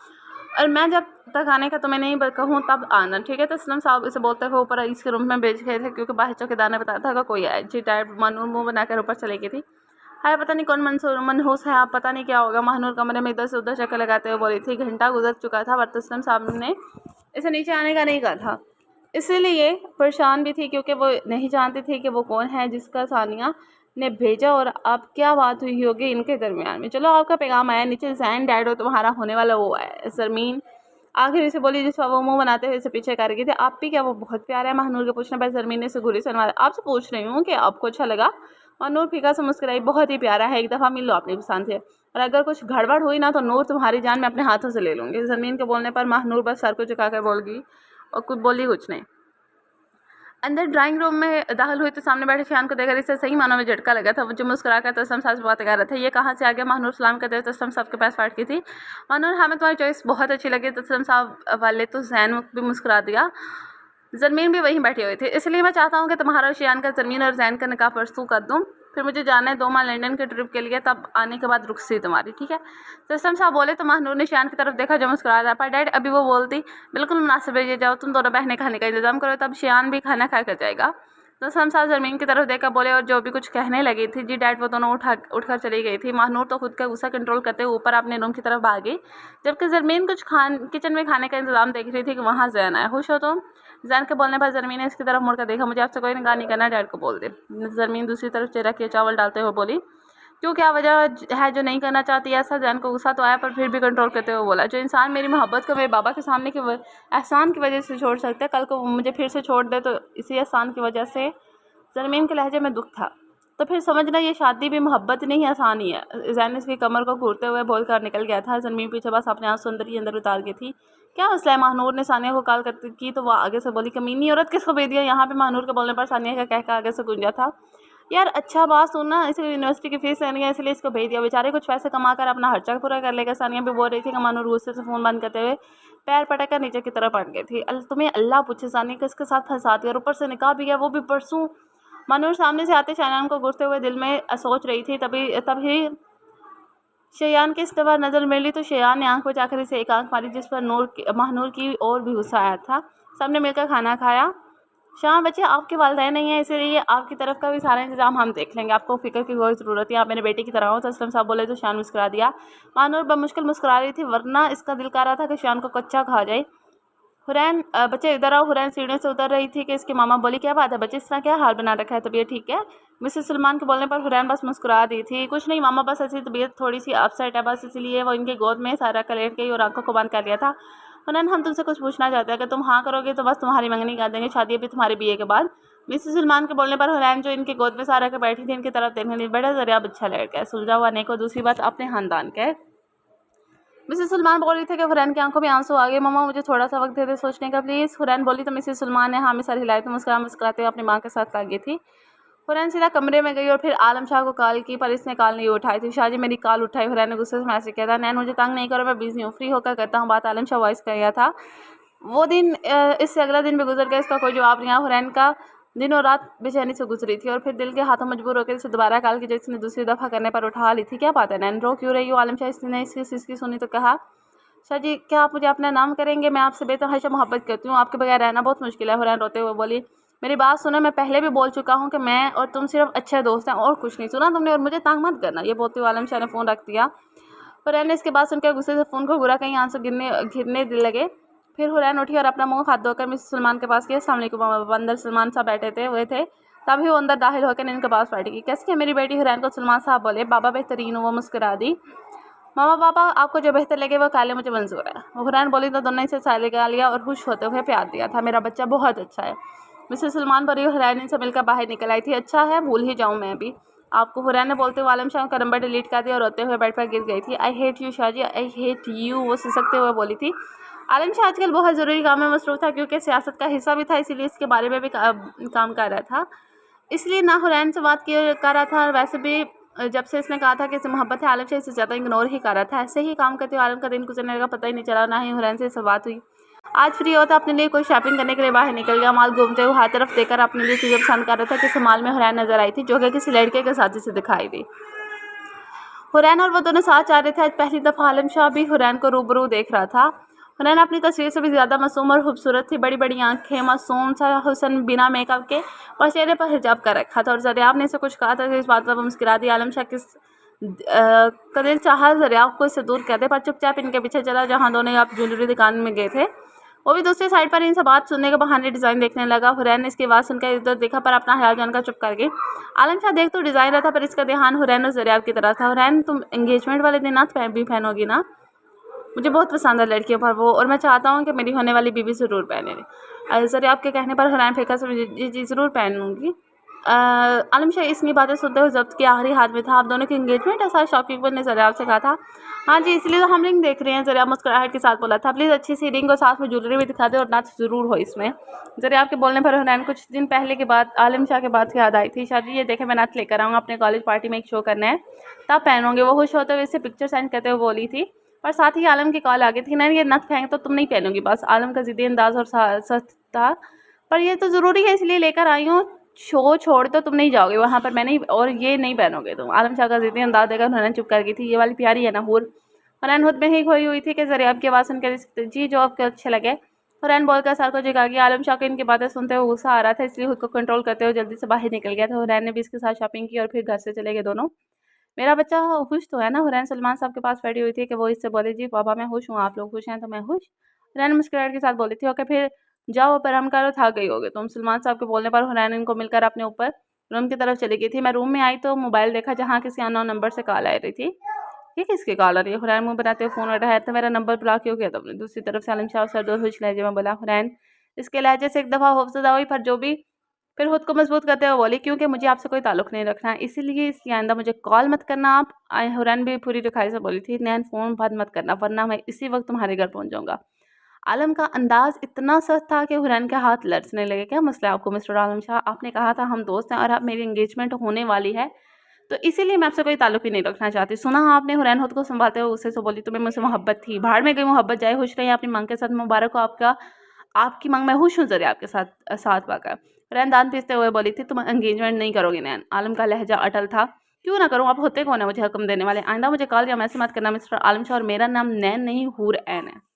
और मैं जब तक आने का तुम्हें नहीं कहूँ तब आना, ठीक है? तस्लीम साहब इसे बोलते हुए ऊपर इसके रूम में भेज गए थे, क्योंकि बाहर चौकीदार ने बताया था कि कोई आए। जी टाइप महानूर मुँह बनाकर ऊपर चली गई थी। हाय, पता नहीं कौन मनहूस है आप, पता नहीं क्या होगा। महानूर कमरे में इधर से उधर चक्कर लगाते हुए बोली थी। घंटा गुजर चुका था, पर तस्लीम साहब ने इसे नीचे आने का नहीं कहा था, इसीलिए परेशान भी थी, क्योंकि वो नहीं जानती थी कि वो कौन है जिसका सानिया ने भेजा और अब क्या बात हुई होगी इनके दरमियान में। चलो, आपका पैगाम आया, नीचे जैन डैड हो तुम्हारा होने वाला वो है। जरमीन आखिर इसे बोली, जिस पर वो मुंह बनाते हुए इसे पीछे कर गई थी। आप भी क्या वो बहुत प्यारा है? महानूर के पूछने पर जरमीन ने इसे घूरी से नवाजा। आपसे पूछ रही हूँ कि आपको अच्छा लगा? महानूर फीका से मुस्कुराई। बहुत ही प्यारा है, एक दफ़ा मिल लो, अपनी पसंद से, और अगर कुछ गड़बड़ हुई ना तो नूर तुम्हारी जान मैं अपने हाथों से ले लूँगी। जमीन के बोलने पर महानूर बस सर को झुकाकर बोल गई और कुछ बोली कुछ नहीं। अंदर ड्राइंग रूम में दाखिल हुई तो सामने बैठे शान को देखकर इसे सही मानों में झटका लगा था। वो जो मुस्कुरा कर तस्लम साहब से बात कर रहा था। ये कहाँ से आ गया? महानूर सलाम करते हुए तस्लम साहब के पास बैठ की थी। महानूर, हमें तुम्हारी चॉइस बहुत अच्छी लगी। तस्लम साहब वाले तो जैन भी मुस्कुरा दिया। जरमीन भी वहीं बैठी हुई थी। इसलिए मैं चाहता हूँ कि तुम्हारा शियान का जरमीन और जैन का निकाह परसू कर दूँ, फिर मुझे जाना है 2 माह लंदन के ट्रिप के लिए, तब आने के बाद रुखसी तुम्हारी, ठीक है? तस्लम साहब बोले तो महानूर ने शियान की तरफ देखा जो मुस्कुरा रहा। पर डैड, अभी वो बोलती बिल्कुल मुनासिब है, ये जाओ तुम दोनों बहनें खाने का इंतजाम करो, तब शियान भी खाना खा कर जाएगा। तस्लम साहब जरमीन की तरफ देखकर बोले और जो भी कुछ कहने लगी थी। जी डैड, वो दोनों उठकर चली गई थी। महानूर तो खुद का गुस्सा कंट्रोल करते हुए ऊपर अपने रूम की तरफ भाग गई, जबकि जरमीन कुछ किचन में खाने का इंतजाम देख रही थी कि वहाँ जैन आया। खुश हो तुम? जैन के बोलने पर जरमीन ने इसकी तरफ मुड़कर देखा। मुझे आपसे कोई निकाह नहीं करना, डैड को बोल दे। जरमीन दूसरी तरफ चेहरा किया चावल डालते हुए बोली, क्यों, क्या वजह है जो नहीं करना चाहती ऐसा? जैन को गुस्सा तो आया, पर फिर भी कंट्रोल करते हुए बोला, जो इंसान मेरी मोहब्बत को मेरे बाबा के सामने के एहसान की वजह से छोड़ सकता है, कल को वो मुझे फिर से छोड़ दे तो इसी एहसान की वजह से। जरमीन के लहजे में दुख था। तो फिर समझना ये शादी भी मोहब्बत नहीं, आसानी है। जैन इसकी कमर को घूरते हुए बोल कर निकल गया था। जरमीन पीछे बस अपने आंसू अंदर ही अंदर उतार गई थी। क्या मसला है? महानूर ने सानिया को कॉल करती की तो वह आगे से बोली, कमीनी औरत किसको भेज दिया यहाँ पे? महानूर के बोलने पर सानिया का कहकर आगे से गूंजा था, यार अच्छा बात सुनना, इसे यूनिवर्सिटी की फीस लेनी है इसलिए इसको भेज दिया, बेचारे कुछ पैसे कमा कर अपना खर्चा पूरा कर लेगा। सानिया भी बोल रही थी कि महानूर गुस्से से फ़ोन बंद करते हुए पैर पटक कर नीचे की तरफ पड़ गई थी। तुम्हें अल्लाह पूछे सानिया किसके साथ फंसाती है, और ऊपर से निकाह भी है, वो भी परसों। महानूर सामने से आते शयान को घुसते हुए दिल में सोच रही थी। तभी शयान की इस दफ़ा नज़र मिली तो शयान ने आंख बचाकर इसे एक आंख मारी, जिस पर महानूर की और भी गुस्सा आया था। सबने मिलकर खाना खाया। शाम बच्चे, आपके वालिदैन नहीं है, इसीलिए आपकी तरफ का भी सारा इंतजाम हम देख लेंगे, आपको फिक्र की कोई ज़रूरत है, आप मेरे बेटे की तरह हो। तस्लीम साहब बोले तो शान मुस्कुरा दिया। महानूर बमुश्किल मुस्कुरा रही थी, वरना इसका दिल कर रहा था कि शान को कच्चा खा जाए। हुरैन, बच्चे इधर आओ। हुरैन सीढ़ियों से उतर रही थी कि इसकी मामा बोली, क्या बात है बच्चे, इस तरह क्या हाल बना रखा है, तबीयत ठीक है? मिसेस सलमान के बोलने पर हुरैन बस मुस्कुरा दी थी। कुछ नहीं मामा, बस ऐसी तबीयत थोड़ी सी अपसेट है बस, इसलिए वो इनकी गोद में सारा का लेट गई और आंखों को बंद कर लिया था। हुरैन, हम तुमसे कुछ पूछना चाहते हैं, अगर तुम हाँ करोगे तो बस तुम्हारी मंगनी कर देंगे, शादी अभी तुम्हारे बीए के बाद। मिसेस सलमान के बोलने पर हुरैन, जो इनकी गोद में सारा के बैठी थी, इनकी तरफ देखने लगी। बड़ा जरिया अच्छा लड़का है, सुलझा हुआ नहीं को, दूसरी बात अपने खानदान का है। मिसेस सलमान बोल रही थी कि हुरैन की आंखों में आंसू आ गए। मामा मुझे थोड़ा सा वक्त दे दे सोचने का प्लीज़। हुरैन बोली तो मिसेस सलमान ने हामी सर हिलाई तो मुस्कुराते हुए अपनी माँ के साथ लगी थी। हुरैन सीधा कमरे में गई और फिर आलम शाह को कॉल की, पर इसने कॉल नहीं उठाई थी। शाहजी मेरी कॉल उठाई। हुरैन ने गुस्से से मैसेज किया था, नैन मुझे तंग नहीं करो, मैं बिजी हूँ, फ्री होकर करता हूँ बात। आलम शाह वॉइस किया था। वो दिन इससे अगला दिन भी गुजर गया, इसका कोई जवाब नहीं आया। हुरैन का दिनों रात बेचैनी से गुजरी थी और फिर दिल के हाथों मजबूर होकर इसे दोबारा कॉल की, जो इसने दूसरी दफ़ा करने पर उठा ली थी। क्या बात है नैन, रो क्यों रही हो? आलम शाह इसने इसकी सुनी तो कहा, शाह जी क्या आप मुझे अपना नाम करेंगे? मैं आपसे बेतहाशा मोहब्बत करती हूँ, आपके बगैर रहना बहुत मुश्किल है। हुरैन रोते हुए बोली, मेरी बात सुनो, मैं पहले भी बोल चुका हूँ कि मैं और तुम सिर्फ अच्छे दोस्त हैं और कुछ नहीं। सुना तुमने? और मुझे तंग मत करना। ये बोलते हुए आलम शाह ने फ़ोन रख दिया। हुरैन ने इसके बाद सुनकर गुस्से से फ़ोन को घुरा, कहीं आंसू से घिरने लगे। फिर हुरैन उठी और अपना मुंह हाथ धोकर मिसेस सलमान के पास गया। अस्सलाम वालेकुम बाबा। अंदर सलमान साहब बैठे हुए थे। तभी वो अंदर दाखिल होकर इनके पास बैठी। कैसी है मेरी बेटी? हुरैन को सलमान साहब बोले। बाबा बेहतरीन हूँ, वो मुस्कुरा दी। मामा पापा आपको जो बेहतर लगे वो काले, मुझे मंजूर है। हुरैन बोली तो दोनों इसे साले लगा लिया और खुश होते हुए प्यार दिया था। मेरा बच्चा बहुत अच्छा है। मिसेस सलमान बड़ी हुरैन से मिलकर बाहर निकल आई थी। अच्छा है, भूल ही जाऊँ मैं भी आपको। हुरैन ने बोलते हुए आलम शाह का नंबर डिलीट कर दिया और रोते हुए बेड पर गिर गई थी। I hate you Shahji, I hate you, वो सिसकते हुए बोली थी। आलम शाह आजकल बहुत ज़रूरी काम में मसरूफ़ था, क्योंकि सियासत का हिस्सा भी था, इसीलिए इसके बारे में भी काम कर रहा था। इसलिए ना हुरैन से बात कर रहा था, और वैसे भी जब से इसने कहा था कि इसे मोहब्बत है, आलम शाह इससे ज़्यादा इग्नोर ही कर रहा था। ऐसे ही काम करते हुए आलम का दिन गुजरने लगा, पता ही नहीं चला। ना ही हुरैन से इससे बात हुई। आज फ्री होता अपने लिए कोई शॉपिंग करने के लिए बाहर निकल गया। माल घूमते हुए हर तरफ देखकर अपने लिए चीज़ें पसंद कर रहा था कि माल में हुरैन नजर आई थी, जो कि किसी लड़के के साथ से दिखाई दी। हुरैन और वो दोनों साथ जा रहे थे। आज पहली दफ़ा आलम शाह भी हुरैन को रूबरू देख रहा था। हुरैन अपनी तस्वीर से भी ज़्यादा मासूम और खूबसूरत थी। बड़ी बड़ी आंखें, मासूम सा हुस्न, बिना मेकअप के, और चेहरे पर हिजाब कर रखा था। और ज़रियाब ने इसे कुछ कहा था, इस बात पर वो मुस्कुरा दी। आलम शाह का दिल चाहा ज़रियाब को इससे दूर कर दे, पर चुपचाप इनके पीछे चला, जहाँ दोनों आप ज्वेलरी दुकान में गए थे। वो भी दूसरी साइड पर इनसे बात सुनने के बहाने डिज़ाइन देखने लगा। हुरैन ने इसकी आवाज़ सुनकर इधर देखा, पर अपना ख्याल जानकर चुप कर गई। आलम शाह देख तो डिज़ाइन रहा था, पर इसका ध्यान हुरैन और ज़रियाब की तरफ था। हुरैन, तुम एंगेजमेंट वाले दिन नाथ भी पहनोगी ना? मुझे बहुत पसंद है लड़कियों पर वो, और मैं चाहता हूँ कि मेरी होने वाली बीवी ज़रूर पहने। ज़रियाब के कहने पर हुरैन फेंका से जी ज़रूर पहनूंगी। आलम शाह इसकी बातें सुनते हुए ज़ब्त के आखिरी हाथ में था। आप दोनों की एंगेजमेंट है? सारे शॉपकीपर ने ज़रियाब से कहा था। हाँ जी, इसलिए तो हम रिंग देख रहे हैं। ज़रियाब मुस्कुराहट के साथ बोला था। प्लीज़ अच्छी सी रिंग और साथ में ज्वेलरी भी दिखा दे, और नाच ज़रूर हो इसमें। ज़रियाब के बोलने पर हुरैन कुछ दिन पहले के बाद आलम शाह के बात याद आई थी। शादी, ये देखे मैं नाच लेकर आऊँगा, अपने कॉलेज पार्टी में एक शो करना है, तब पहनोगे। वो खुश होते हुए इससे पिक्चर सेंड करते हुए बोली थी। और साथ ही आलम की कॉल आ गई थी। नहीं, ये नथ कहेंगे तो तुम नहीं पहनोगी बस। आलम का ज़िद्दी अंदाज़ और सच था, पर ये तो ज़रूरी है इसलिए लेकर आई हूँ। शो छोड़ तो तुम नहीं जाओगे वहाँ पर, मैं नहीं, और ये नहीं पहनोगे तुम। आलम शाह का ज़िद्दी अंदाज़ देकर हुरैन चुप कर गई थी। ये वाली प्यारी है ना हूर? हुरैन खुद में ही खोई हुई थी कि ज़रियाब की आवाज़ सुनकर जी जो आपको अच्छे लगे। हुरैन बोलकर सर को झुका गया। आलम शाह को इनकी बातें सुनते हुए गुस्सा आ रहा था, इसलिए खुद को कंट्रोल करते हुए जल्दी से बाहर निकल गया था। हुरैन ने भी इसके साथ शॉपिंग की और फिर घर से चले गए दोनों। मेरा बच्चा खुश तो है ना? हुरैन सलमान साहब के पास बैठी हुई थी कि वो इससे बोले, जी पापा मैं खुश हूँ, आप लोग खुश हैं तो मैं खुश। हुरैन मुस्कुराहट के साथ बोली थी, ओके फिर जाओ, पर हम करो, थक गई होगी तुम। सलमान साहब के बोलने पर हुरैन इनको मिलकर अपने ऊपर रूम की तरफ चली गई थी। मैं रूम में आई तो मोबाइल देखा, जहाँ किसी अननोन नंबर से कॉल आ रही थी। ये किसकी कॉल आ रही है? हुरैन मुंह बनाते हुए फ़ोन उठाया, तो मेरा नंबर ब्लॉक क्यों किया तुमने? दूसरी तरफ से आलम शाह सरदोर हुश लहजे में बोला। हुरैन इसके लहजे से एक दफ़ा खौफज़दा हुई, पर जो भी फिर खुद को मजबूत करते हुए बोली, क्योंकि मुझे आपसे कोई ताल्लुक़ नहीं रखना है, इसीलिए इसके आइंदा मुझे कॉल मत करना आप। हुरैन भी पूरी रुखाई से बोली थी, नैन फ़ोन बंद मत करना, वरना मैं इसी वक्त तुम्हारे घर पहुंच जाऊंगा। आलम का अंदाज इतना सख्त था कि हुरैन के हाथ लड़ने लगे। क्या मसला है आपको मिस्टर आलम शाह? आपने कहा था हम दोस्त हैं, और अब मेरी एंगेजमेंट होने वाली है, तो इसीलिए मैं आपसे कोई ताल्लुक़ ही नहीं रखना चाहती। सुना आपने? हुरैन खुद को संभालते हुए गुस्से से बोली। तुम्हें मुझसे मोहब्बत थी, भाड़ में गई मोहब्बत जाए, खुश रही अपनी मांग के साथ। मुबारक हो आपका, आपकी मांग मैं खुश हूँ ज़रिया आपके साथ पाकर। हुरैन दांत पीसते हुए बोली थी, तुम एंगेजमेंट नहीं करोगी नैन। आलम का लहजा अटल था। क्यों ना करूँ? आप होते कौन है मुझे हुक्म देने वाले? आइंदा मुझे कॉल या मैसेज मत करना मिस्टर आलम शाह, और मेरा नाम नैन नहीं हुरैन है।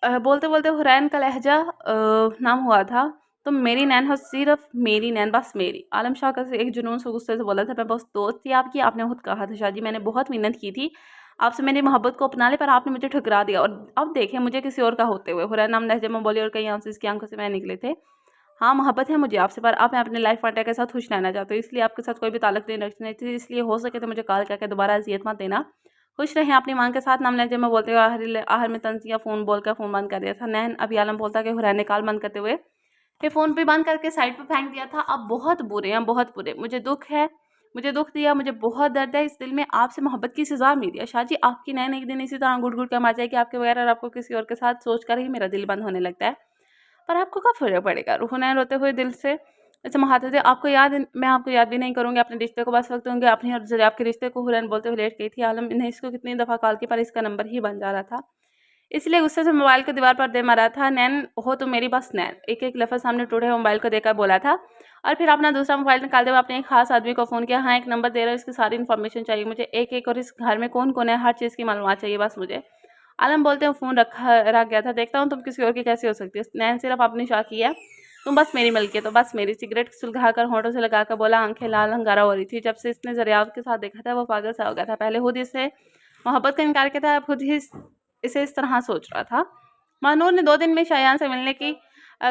बोलते बोलते हुरैन का लहजा नाम हुआ था। तुम मेरी नैन हो, सिर्फ मेरी नैन, बस मेरी। आलम शाह का एक जुनून से गुस्से से बोला था, मैं बस दोस्त थी आपकी। आपने खुद कहा था शाहजी, मैंने बहुत मिन्नत की थी आपसे मेरी मोहब्बत को अपना ले, पर आपने मुझे ठुकरा दिया, और अब देखें मुझे किसी और का होते हुए। हुरैन नाम लहजे में बोली, और कई आंसू इसकी आंखों से मैं निकले थे। हाँ, मोहब्बत है मुझे आपसे, पर अब मैं अपने लाइफ पार्टनर के साथ खुश रहना चाहती हूँ, इसलिए आपके साथ कोई भी ताल्लुक़ नहीं रखना चाहिए। इसलिए हो सके तो मुझे कॉल करके दोबारा अज़ियत मत देना। खुश रहें अपनी मांग के साथ, नाम लहजे में बोलते हुए आखिर में तंज़िया फ़ोन बोलकर फ़ोन बंद कर दिया था। नैन अभी आलम बोलता कि हुरैन ने कॉल बंद करते हुए फिर फ़ोन भी बंद करके साइड पे फेंक दिया था। अब बहुत बुरे हैं, बहुत बुरे। मुझे दुःख है, मुझे दुःख दिया, मुझे बहुत दर्द है। इस दिल में आपसे मोहब्बत की सज़ा मिली है। शाहजी, आपकी नैन एक दिन इसी तरह घुट-घुट कर मर जाएगी आपके बगैर, और आपको किसी और के साथ सोच कर ही मेरा दिल बंद होने लगता है। पर आपको कब फ़र्क पड़ेगा? हुनैन रोते हुए दिल से ऐसे महाते थे। आपको याद, मैं आपको याद भी नहीं करूँगी अपने रिश्ते को, बस वक्त होंगे अपनी और ज़रिया आपके रिश्ते को। हुरैन बोलते हुए लेट गई थी। आलम ने इसको कितनी दफ़ा कॉल की, पर इसका नंबर ही बंद जा रहा था, इसलिए गुस्से से मोबाइल को दीवार पर दे मारा था। नैन हो तुम मेरी, बस नैन, एक एक लफ्ज़ सामने टूटे हुए मोबाइल को देकर बोला था, और फिर अपना दूसरा मोबाइल निकालते हुए अपने एक खास आदमी को फ़ोन किया। हाँ, एक नंबर दे रहा हूँ, इसकी सारी इन्फॉर्मेशन चाहिए मुझे, एक-एक, और इस घर में कौन-कौन है, हर चीज़ की मालूमात चाहिए बस मुझे। आलम बोलते हैं फ़ोन रख गया था, देखता हूँ तुम किसी और की कैसी हो सकती है। नैन सिर्फ अपनी शाह की है, तुम बस मेरी मलकियत हो, बस मेरी। सिगरेट सुलगाकर होंठों से लगाकर बोला। आंखें लाल अंगारा हो रही थी। जब से इसने जरियाब के साथ देखा था वो पागल सा हो गया था। पहले खुद इसे मोहब्बत का इनकार किया था, अब खुद ही इसे इस तरह सोच रहा था। महानूर ने 2 दिन में शायान से मिलने की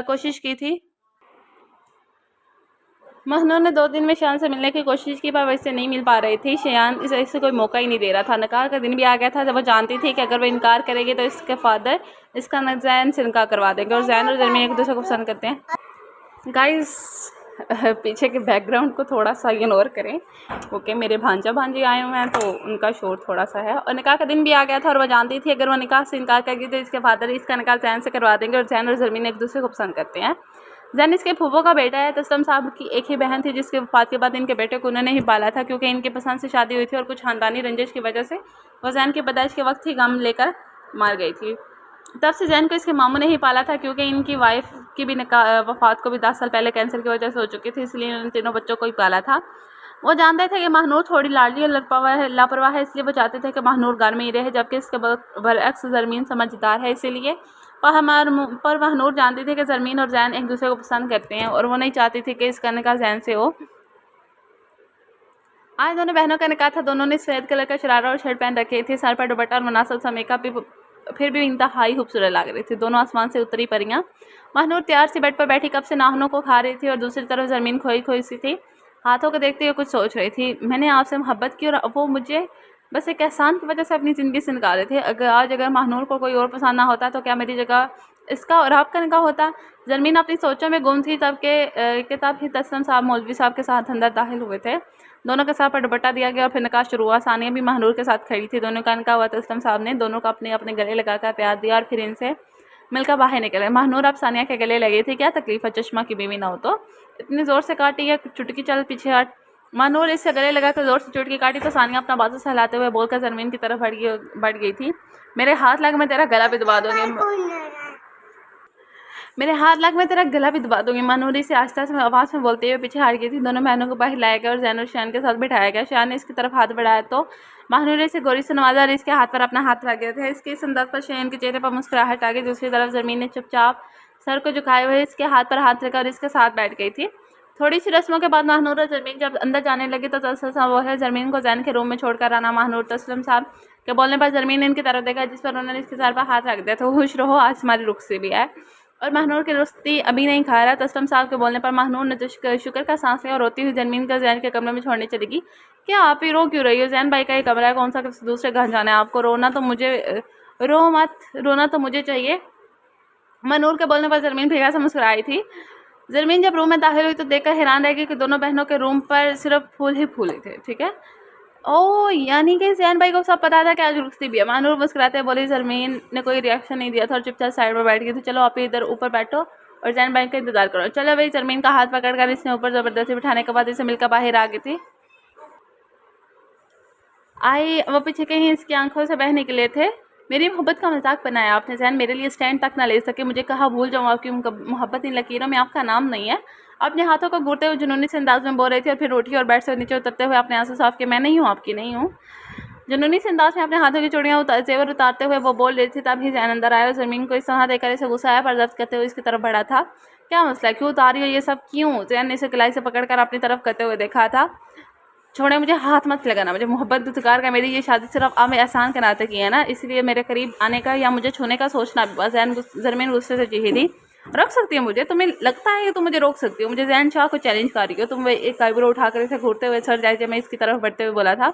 कोशिश की थी। महनूर ने 2 दिन में शायान से मिलने की कोशिश की, पर वो इससे नहीं मिल पा रही थी। शायान इसे कोई मौका ही नहीं दे रहा था। निकाह का दिन भी आ गया था जब वो जानती थी कि अगर वो इनकार करेगी तो इसके फादर इसका जैन से निकाह करवा देंगे, और जैन और जरमीन एक दूसरे को पसंद करते हैं। गाइस पीछे के बैकग्राउंड को थोड़ा सा इग्नोर करें, ओके। मेरे भांजा भांजी आए हुए हैं तो उनका शोर थोड़ा सा है। और निकाह का दिन भी आ गया था और वह जानती थी अगर वो निकाह से इनकार करेगी तो इसके फादर इसका निकाह जैन से करवा देंगे, और जैन और जरमीन एक दूसरे को पसंद करते हैं। जैन इसके फूफो का बेटा है। तस्लम साहब की एक ही बहन थी जिसके वफात के बाद इनके बेटे को उन्होंने ही पाला था, क्योंकि इनके पसंद से शादी हुई थी और कुछ खानदानी रंजिश की वजह से वो जैन की पैदाइश के वक्त ही गम लेकर मार गई थी। तब से जैन को इसके मामू ने ही पाला था, क्योंकि इनकी वाइफ की भी वफात को भी 10 साल पहले कैंसर की वजह से हो चुकी थी, इसलिए इन तीनों बच्चों को ही पाला था। वो जानते थे कि महानूर थोड़ी लाडली और लापरवाह है, इसलिए वो चाहते थे कि महानूर घर में ही रहे, जबकि इसके बरअक्स जरमीन समझदार है। इसीलिए पर महानूर जानती थी कि जरमीन और जैन एक दूसरे को पसंद करते हैं, और वो नहीं चाहती थी कि इसका निकाह जैन से हो। आज दोनों बहनों का निकाह था। दोनों ने सफ़ेद कलर का शरारा और शर्ट पहन रखे थे, सर पर दुपट्टा और मुनासिब सा मेकअप भी, फिर भी इंतहाई खूबसूरत लग रही थी। दोनों आसमान से उतरी परियां। महानूर तैयार सी बेड पर बैठी कब से नाखूनों को खा रही थी, और दूसरी तरफ जरमीन खोई खोई सी थी, हाथों को देखते हुए कुछ सोच रही थी। मैंने आपसे मोहब्बत की और वो मुझे बस एक एहसान की वजह से अपनी ज़िंदगी से निकाले थे। अगर महानूर को कोई और पसंद ना होता तो क्या मेरी जगह इसका और आपका निकाह होता? जरमीन अपनी सोचों में गुम थी। तब ही तस्लम साहब मौलवी साहब के साथ अंदर दाखिल हुए थे। दोनों के साथ पर दुपट्टा दिया गया और फिर निकाह शुरू हुआ। सानिया भी महानूर के साथ खड़ी थी। दोनों का निकाह हुआ। तस्लम साहब ने दोनों को अपने अपने गले लगाकर प्यार दिया और फिर इनसे मिलकर बाहर निकले। महानूर अब सानिया के गले लगी थी। क्या तकलीफ है, चश्मा की बीवी ना हो तो? इतनी ज़ोर से काटी है, चुटकी चल पीछे हट। महानूर इससे गले लगाकर ज़ोर से चुटकी काटी तो सानिया अपना बाजू सहलाते हुए बोलकर जरमीन की तरफ बढ़ गई थी। मेरे हाथ लग मैं तेरा गला भी दबा दूंगी। महानूरी से आस्ते आस्ते आवाज़ में बोलते हुए पीछे हट गई थी। दोनों बहनों को बाहर लाया गया और जैन और शान के साथ बिठाया गया। शान ने इसकी तरफ हाथ बढ़ाया तो महानूरी से गोरी से नवाजा और इसके हाथ पर अपना हाथ रख गया था। इसके इस अंदाज पर शान के चेहरे पर मुस्कुराहट आ गई। दूसरी तरफ जरमीन ने चुपचाप सर को झुकाए हुए इसके हाथ पर हाथ रखा और इसके साथ बैठ गई थी। थोड़ी सी रस्मों के बाद महानूर और जरमीन जब अंदर जाने लगे तो तस्लम साहब वो है जरमीन को जैन के रूम में छोड़कर आना। महानूर तस्लम साहब के बोलने पर जरमीन ने इनकी तरफ देखा, जिस पर उन्होंने इसके सर पर हाथ रख दिया। तो खुश रहो, आज हमारी रुख से भी है। और महानूर की रुस्ती अभी नहीं खा रहा। तस्लम साहब के बोलने पर महानूर ने शुक्र का सांस लिया और रोती हुई जरमीन को जैन के कमरे में छोड़ने चलेगी। क्या आप ही रो क्यों रही हो? जैन भाई का ये कमरा है, कौन सा किसी दूसरे घर जाना है आपको? रोना तो मुझे चाहिए। महानूर के बोलने पर जरमीन भीगा से मुस्कुराई थी। जरमीन जब रूम में दाखिल हुई तो देखकर हैरान रह गई कि दोनों बहनों के रूम पर सिर्फ फूल ही फूल थे। ठीक है, ओ यानी कि जैन भाई को सब पता था कि आज रुकती भी है। महानूर मुस्कुराते बोली। जरमीन ने कोई रिएक्शन नहीं दिया था और चुपचाप साइड पर बैठ गई थी। चलो आप इधर ऊपर बैठो और जैन भाई का इंतजार करो। चलो भाई। जरमीन का हाथ पकड़कर इसने ऊपर जबरदस्ती बिठाने के बाद इसे मिलकर बाहर आ गई थी। वो पीछे कहीं इसकी आंखों से बह निकले थे। मेरी मोहब्बत का मजाक बनाया आपने। जैन मेरे लिए स्टैंड तक ना ले सके। मुझे कहा भूल जाऊँ आपकी मोहब्बत इन लकीरों में आपका नाम नहीं है। अपने हाथों को घूरते हुए जुनूनी से अंदाज में बोल रही थी और फिर उठी और बेड से नीचे उतरते हुए अपने आंसू साफ के मैं नहीं हूँ, आपकी नहीं हूँ। जुनूनी से अंदाज में अपने हाथों की चूड़ियाँ जेवर उतारते हुए वो बोल रही थी। तभी जैन अंदर आया और जमीन को इस तरह देखकर इसे गुस्सा आया, पर जब्त करते हुए इसकी तरफ बढ़ा था। क्या मसला है, क्यों उतारी हो ये सब, क्यों? जैन ने इसे कलाई से पकड़कर अपनी तरफ करते हुए देखा था। छोड़े, मुझे हाथ मत लगाना। मुझे मोहब्बत दुत्कार का मेरी ये शादी सिर्फ आप एहसान के नाते की है ना, इसलिए मेरे करीब आने का या मुझे छूने का सोचना भी बस। जरमीन गुस्से से चीखी थी। रोक सकती है मुझे? तुम्हें लगता है कि तुम मुझे रोक सकती हो? मुझे जैन शाह को चैलेंज कर रही हो तुम? एक आईब्रो उठाकर इसे घूरते हुए सर जाए मैं इसकी तरफ बढ़ते हुए बोला था।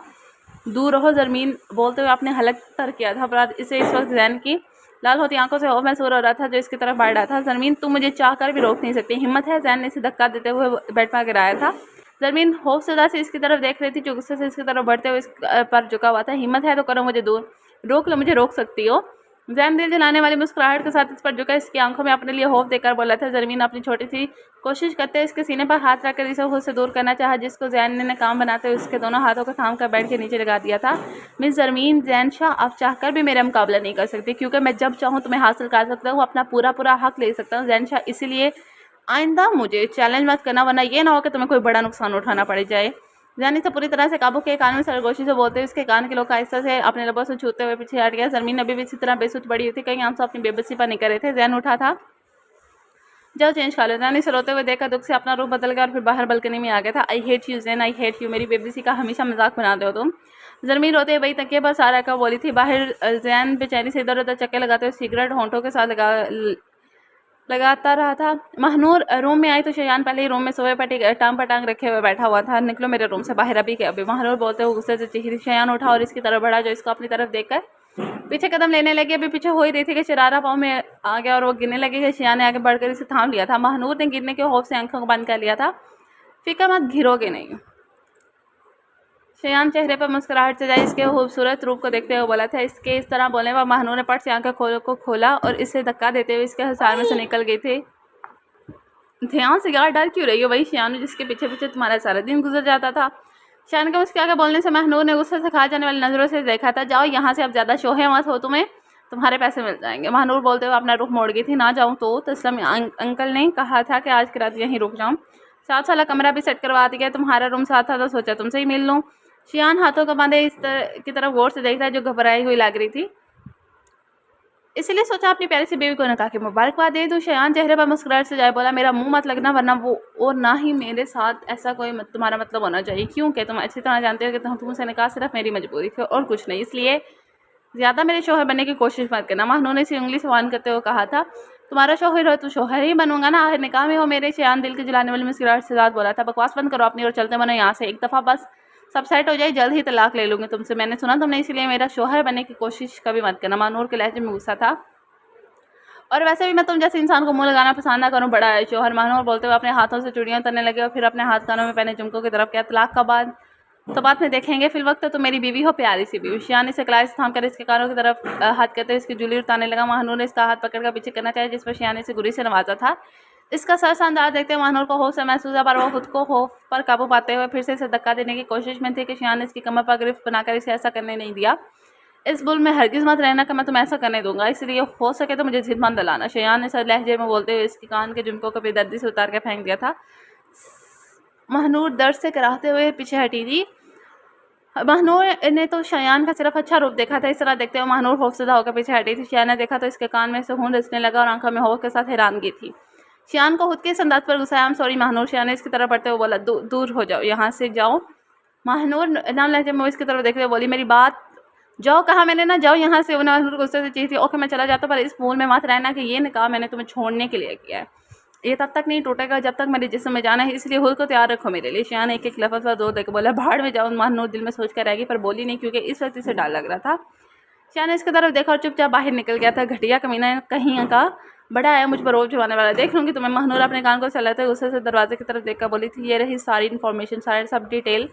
दूर रहो। जरमीन बोलते हुए अपने हलक तर किया था, पर इसे इस वक्त जैन की लाल होती आंखों से महसूस हो रहा था जो इसकी तरफ बढ़ रहा था। जरमीन तुम मुझे चाह कर भी रोक नहीं सकती, हिम्मत है? जैन ने इसे धक्का देते हुए बेड पर गिराया था। जरमीन खौफसदा से इसकी तरफ देख रही थी जो गुस्से से इसकी तरफ बढ़ते हुए इस पर झुका हुआ था। हिम्मत है तो करो मुझे दूर, रोक लो, मुझे रोक सकती हो। जैन दिल जलाने वाली मुस्कुराहट के साथ इस पर झुका, इसकी आंखों में अपने लिए खौफ देकर बोला था। जरमीन अपनी छोटी सी कोशिश करते इसके सीने पर हाथ रखकर इसे खुद से दूर करना चाहा, जिसको जैन ने काम बनाते हुए उसके दोनों हाथों को थाम कर बेड के नीचे लगा दिया था। मिस जरमीन, जैन शाह आप चाहकर भी मेरा मुकाबला नहीं कर सकती, क्योंकि मैं जब चाहूँ तुम्हें हासिल कर सकता हूँ, अपना पूरा हक ले सकता हूँ जैन शाह। इसीलिए आइंदा मुझे चैलेंज मत करना, वरना ये ना हो कि तुम्हें कोई बड़ा नुकसान उठाना पड़ जाए। जैन इसे पूरी तरह से काबू के कान में सरगोशी से बोलते हुए इसके कान के लोग आहिस्ता से अपने लबों से छूते हुए पीछे हट गया। जरमीन अभी भी इसी तरह बेसुध पड़ी हुई थी, कहीं आंसू अपनी बेबसी पर नहीं कर रहे थे। जैन उठा था। जाओ चेंज कर लो। जैन इसे रोते हुए देखा दुख से अपना रूप बदल गया और फिर बाहर बालकनी में आ गया था। आई hate you Jain, I hate you, मेरी बेबी का हमेशा मजाक बनाते हो तुम। जरमीन रोते हुए वही तकिए पर सारा का बोली थी। बाहर जैन बेचैनी से इधर उधर चक्के लगाते हुए सिगरेट होंठों के साथ लगाता रहा था। महनूर रूम में आई तो शयान पहले ही रूम में सोए पर टांग पर टांग रखे हुए बैठा हुआ था। निकलो मेरे रूम से बाहर अभी के अभी। महनूर बोलते हुए गुस्से से चीखी थी। शयान उठा और इसकी तरफ बढ़ा जो इसको अपनी तरफ देखकर पीछे कदम लेने लगी। अभी पीछे हो ही रही थी कि शरारा पाँव में आ गया और वो गिरने लगी कि शयान ने आगे बढ़कर इसे थाम लिया था। महनूर ने गिरने के खौफ से आंखों को बंद कर लिया था। फिक्र मत, गिरोगे नहीं। शयान चेहरे पर मुस्कुराहट से जाए इसके खूबसूरत रूप को देखते हुए बोला था। इसके इस तरह बोलने पर महनूर ने पट से आंखें को खोला और इसे धक्का देते हुए इसके हसार में से निकल गई थी। ध्यान से यार, डर क्यों रही हो? वही शयान जिसके पीछे पीछे तुम्हारा सारा दिन गुजर जाता था। शयान के मुस्कुरा के बोलने से महनूर ने गुस्से से खा जाने वाली नजरों से देखा था। जाओ यहाँ से, अब ज्यादा शोहे मत हो, तुम्हें तुम्हारे पैसे मिल जाएंगे। महनूर बोलते हुए अपना रुख मोड़ गई थी। ना जाऊँ तो तस्लम अंकल ने कहा था कि आज की रात यहीं रुक जाऊँ। 7 साल कमरा भी सेट करवा दिया। तुम्हारा रूम साथ था तो सोचा तुमसे ही मिल लूँ। शयान हाथों को बांधे इस तरह की तरफ गौर से देखता जो घबराई हुई लग रही थी, इसलिए सोचा अपनी प्यारी सी बेबी को निकाह की मुबारकबाद दे दूं। शयान चेहरे पर मुस्कुराहट से जाए बोला, मेरा मुंह मत लगना वरना वो और ना ही मेरे साथ ऐसा कोई तुम्हारा मतलब होना चाहिए, क्योंकि तुम अच्छी तरह जानते हो कि तुमसे निकाह सिर्फ मेरी मजबूरी थी और कुछ नहीं, इसलिए ज़्यादा मेरे शोहर बनने की कोशिश मत करना। महनूर ने इसी उंगली से वान करते हुए कहा था। तुम्हारा शोहर हो तो शोहर ही बनूंगा ना, आखिर निकाह में हो मेरे। शयान दिल के जलाने वाली मुस्कुराहट से साथ बोला था। बकवास बंद करो अपनी और चलते बनो यहाँ से, एक दफ़ा बस सब सेट हो जाए, जल्द ही तलाक ले लूँगी तुमसे। मैंने सुना तुमने, इसलिए मेरा शोहर बनने की कोशिश कभी मत करना। महनूर के लहजे में गुस्सा था। और वैसे भी मैं तुम जैसे इंसान को मुंह लगाना पसंद ना करूँ, बड़ा है शोहर। महनूर बोलते हुए अपने हाथों से चूड़ियाँ उतरने लगे और फिर अपने हाथ कानों में पहने झुमकों की तरफ क्या। तलाक का बाद तो बात में देखेंगे, फिल वक्त तो मेरी बीवी हो, प्यारी सी बीवी। शयान इसे कलाई से थाम कर इसके कानों की तरफ हाथ करते हुए इसकी जूली उतारने लगा। महनूर ने इसका हाथ पकड़कर पीछे करना चाहिए, जिस पर शयान इसे गुरी से नवाजा था। इसका सरसा अंदाज देखते हुए महनूर को खौफ से महसूस हुआ, पर वो खुद को खौफ पर काबू पाते हुए फिर से इसे धक्का देने की कोशिश में थे कि शयान ने इसकी कमर पर गिरफ्त बनाकर इसे ऐसा करने नहीं दिया। इस बुल में हरगिज़ मत रहना कि मैं तुम्हें ऐसा करने दूंगा, इसलिए हो सके तो मुझे जिद्दमंद दिलाना। शयान ने सर लहजे में बोलते हुए इसके कान के झुमकों को बेदर्दी से उतार कर फेंक दिया था। महनूर दर्द से कराहते हुए पीछे हटी थी। महनूर ने तो शयान का सिर्फ अच्छा रूप देखा था। इस तरह देखते हुए महनूर खौफजदा होकर पीछे हटी थी। शयान ने देखा तो इसके कान में से खून रिसने लगा और आंखों में खौफ के साथ हैरानगी थी। शयान को खुद के इस अंदाज पर गुस्सा आया। सॉरी महनूर, शयान ने इसकी तरफ बढ़ते हुए बोला। दूर हो जाओ, यहाँ से जाओ। महनूर नाम लहजे में इसकी तरफ देखते हुए बोली, मेरी बात जाओ, कहा मैंने ना, जाओ यहाँ से। महनूर गुस्से से चीखी थी। ओके मैं चला जाता, पर इस भूल में मत रहना कि ये निकाह मैंने तुम्हें छोड़ने के लिए किया है। ये तब तक नहीं टूटेगा जब तक मेरे जिस्म में जाना है, इसलिए खुद को तैयार रखो मेरे लिए। शयान एक एक लफ्ज़ पर जोर देकर बोला। भाड़ में जाओ। महनूर दिल में सोच कर रहेगी पर बोली नहीं, क्योंकि इस वक्त इसे डर लग रहा था। शयान ने इसकी तरफ देखा और चुपचाप बाहर निकल गया था। घटिया कमीना कहीं का, बड़ा आया मुझ पर रोब जमाने वाला, देख लूँगी तुम्हें। महनूर अपने कान को चलाते हुए गुस्से से दरवाजे की तरफ देखकर बोली थी। ये रही सारी इन्फॉर्मेशन, सारे सब डिटेल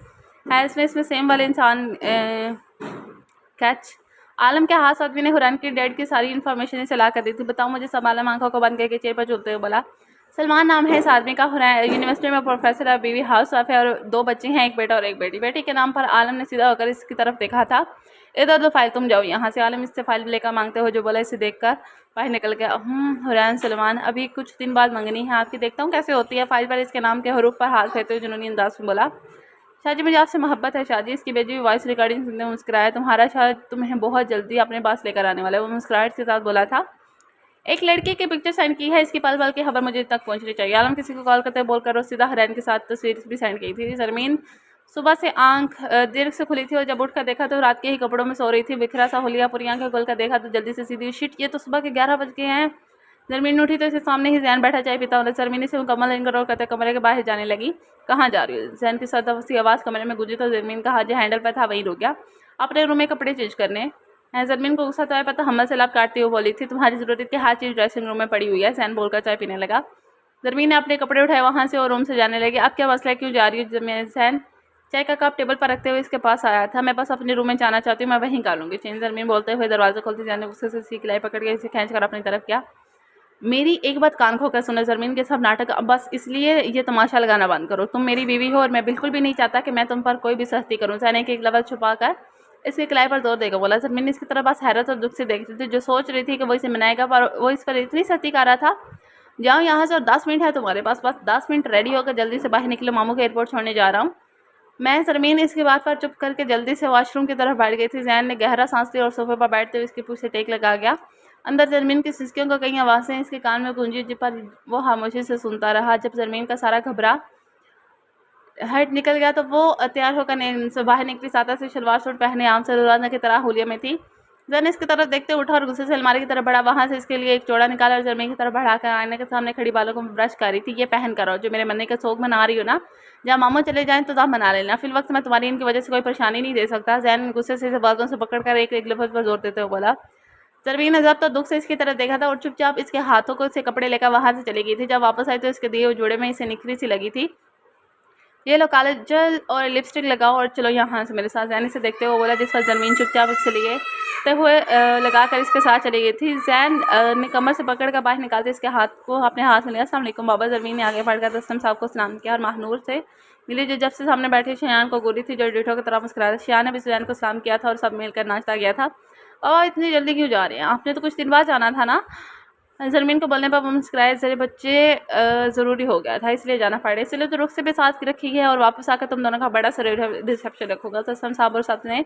है इसमें सेम वाले इंसान कैच। आलम के हाथ आदमी ने हुरैन की डेड की सारी इन्फॉर्मेशन इसे ला कर दी थी। बताओ मुझे सब। आलम आंखों को बंद करके चेयर पर झूलते हुए बोला। सलमान नाम है इस आदमी का। हुरैन यूनिवर्सिटी में प्रोफेसर है, बीवी हाउस वाइफ है और 2 बच्चे हैं, एक बेटा और एक बेटी। बेटी के नाम पर। आलम ने सीधा होकर इसकी तरफ देखा था। इधर दो फाइल, तुम जाओ यहाँ से। आलम इससे फाइल लेकर मांगते हुए जो बोला, इसे देखकर बाहर निकल गया। हुरैन सलमान, अभी कुछ दिन बाद मंगनी है आपकी, देखता हूँ कैसे होती है। फाइल पर इसके नाम के हरूफ पर हाथ फेरते हुए जुनूनी अंदाज में बोला। शाहजी मुझे आपसे मोहब्बत है शाहजी। इसकी बेजी वॉइस रिकॉर्डिंग सुनते मुस्कुराया। तुम्हारा शायद तुम्हें बहुत जल्दी अपने पास लेकर आने वाला है, वो मुस्कुराहट के साथ बोला था। एक लड़की की पिक्चर सेंड की है, इसकी पल पल की खबर मुझे तक पहुंचनी चाहिए। आलम किसी को कॉल करते बोलकर वो सीधा हुरैन के साथ तस्वीर भी सेंड की थी। जरमीन सुबह से आंख देर से खुली थी और जब उठकर देखा तो रात के ही कपड़ों में सो रही थी। बिखरा सा हुलिया पूरी आंखें खोलकर देखा तो जल्दी से सीधी, शिट ये तो सुबह के 11 बज गए हैं। जरमीन उठी तो इसके सामने ही जैन बैठा चाय पीता हुआ। जरमीन से मुकम्मल इनकरोल करते कमरे के बाहर जाने लगी। कहाँ जा रही हो? जैन की सदसी आवाज़ कमरे में गुंजी तो जरमीन का हाथ जो हैंडल पर था वहीं रुक गया। अपने रूम में कपड़े चेंज करने। जरमीन को गुस्सा तो आया, पता हमल से लाभ काटती हुई बोली थी। तुम्हारी ज़रूरत की हर चीज़ ड्रेसिंग रूम में पड़ी हुई है। जैन बोलकर चाय पीने लगा। जरमीन ने अपने कपड़े उठाए वहाँ से और रूम से जाने लगी। अब क्या मसला है, क्यों जा रही हो? जैन चाय का कप टेबल पर रखते हुए इसके पास आया था। मैं बस अपने रूम में जाना चाहती हूँ, मैं वहीं कर लूँगी चेंज। जरमीन बोलते हुए दरवाज़ा खोलती जाने गुस्से से सीख लाई पकड़ के इसे खींच कर अपनी तरफ किया। मेरी एक बात कान खोकर सुनो, जरमीन के सब नाटक अब बस, इसलिए ये तमाशा लगाना बंद करो। तुम मेरी बीवी हो और मैं बिल्कुल भी नहीं चाहता कि मैं तुम पर कोई भी सख्ती करूँ। जैन एक लफ्ज़ छुपा कर इसके किराए पर जोर देगा बोला। जरमीन इसकी तरफ बस हैरत और दुख से देखती थी। जो सोच रही थी कि वो इसे मनाएगा, पर वो इस पर इतनी सख्ती कर रहा था। जाओ यहाँ से और 10 मिनट है तुम्हारे पास, बस 10 मिनट रेडी होकर जल्दी से बाहर निकले, मामू को एयरपोर्ट छोड़ने जा रहा हूँ मैं। जरमीन इसकी बात पर चुप करके जल्दी से वॉशरूम की तरफ बैठ गई थी। जैन ने गहरा सांस लिया और सोफे पर बैठते हुए इसके पूछ से टेक लगा गया। अंदर ज़रमीन की सिसकियों को कई आवाज़ें इसके कान में गूंजी, जिस पर वो खामोशी से सुनता रहा। जब ज़रमीन का सारा घबरा हट निकल गया तो वो तैयार होकर से बाहर निकली। सादा से शलवार सूट पहने आम से रोजाना की तरह हुलिया में थी। जैन इसकी तरफ देखते उठा और गुस्से से अलमारी की तरफ बढ़ा। वहां से इसके लिए एक जोड़ा निकाला और जमीन की तरफ बढ़ाकर आईने के सामने खड़ी बालों को ब्रश कर रही थी। ये पहन कर आओ, जो मेरे मन्ने का शौक मना रही हो ना। जब मामू चले जाएं तो आप मना लेना, फिल वक्त मैं तुम्हारी इनकी वजह से कोई परेशानी नहीं दे सकता। जैन गुस्से से बालों से पकड़कर एक एक लफ्ज पर जोर देते हुए बोला। जरमीन ने जब तो दुख से इसकी तरफ देखा था और चुपचाप इसके हाथों को से कपड़े लेकर वहां से चली गई थी। जब वापस आई तो इसके दिए हुए जोड़े में इसे निखरी सी लगी थी। ये लो काजल और लिपस्टिक लगाओ और चलो यहाँ से मेरे साथ। जैन इसे देखते हुए बोला, जिस पर ज़मीन चुपचाप इससे लिए ते हुए लगाकर इसके साथ चली गई थी। जैन ने कमर से पकड़ कर बाहर निकालते इसके हाथ को अपने हाथ में लिया। अस्सलाम वालेकुम बाबा। ज़मीन ने आगे बढ़कर रस्तम साहब को सलाम किया और महानूर से मिली, जो जब से सामने बैठे शयान को गोरी थी, जो डिठो की तरह मुस्कुराया। शयान ने भी जैन को सलाम किया था और सब मिलकर नाश्ता किया था। और इतनी जल्दी क्यों जा रहे हैं? आपने तो कुछ दिन बाद जाना था ना। ज़रमीन को बोलने पर वो मुस्कुराए। ज़रे बच्चे ज़रूरी हो गया था इसलिए जाना पड़े, इसलिए तो रुख से भी साथ रखी है और वापस आकर तुम दोनों का बड़ा सा रिसेप्शन रखूंगा। ससम साहब और साथ ने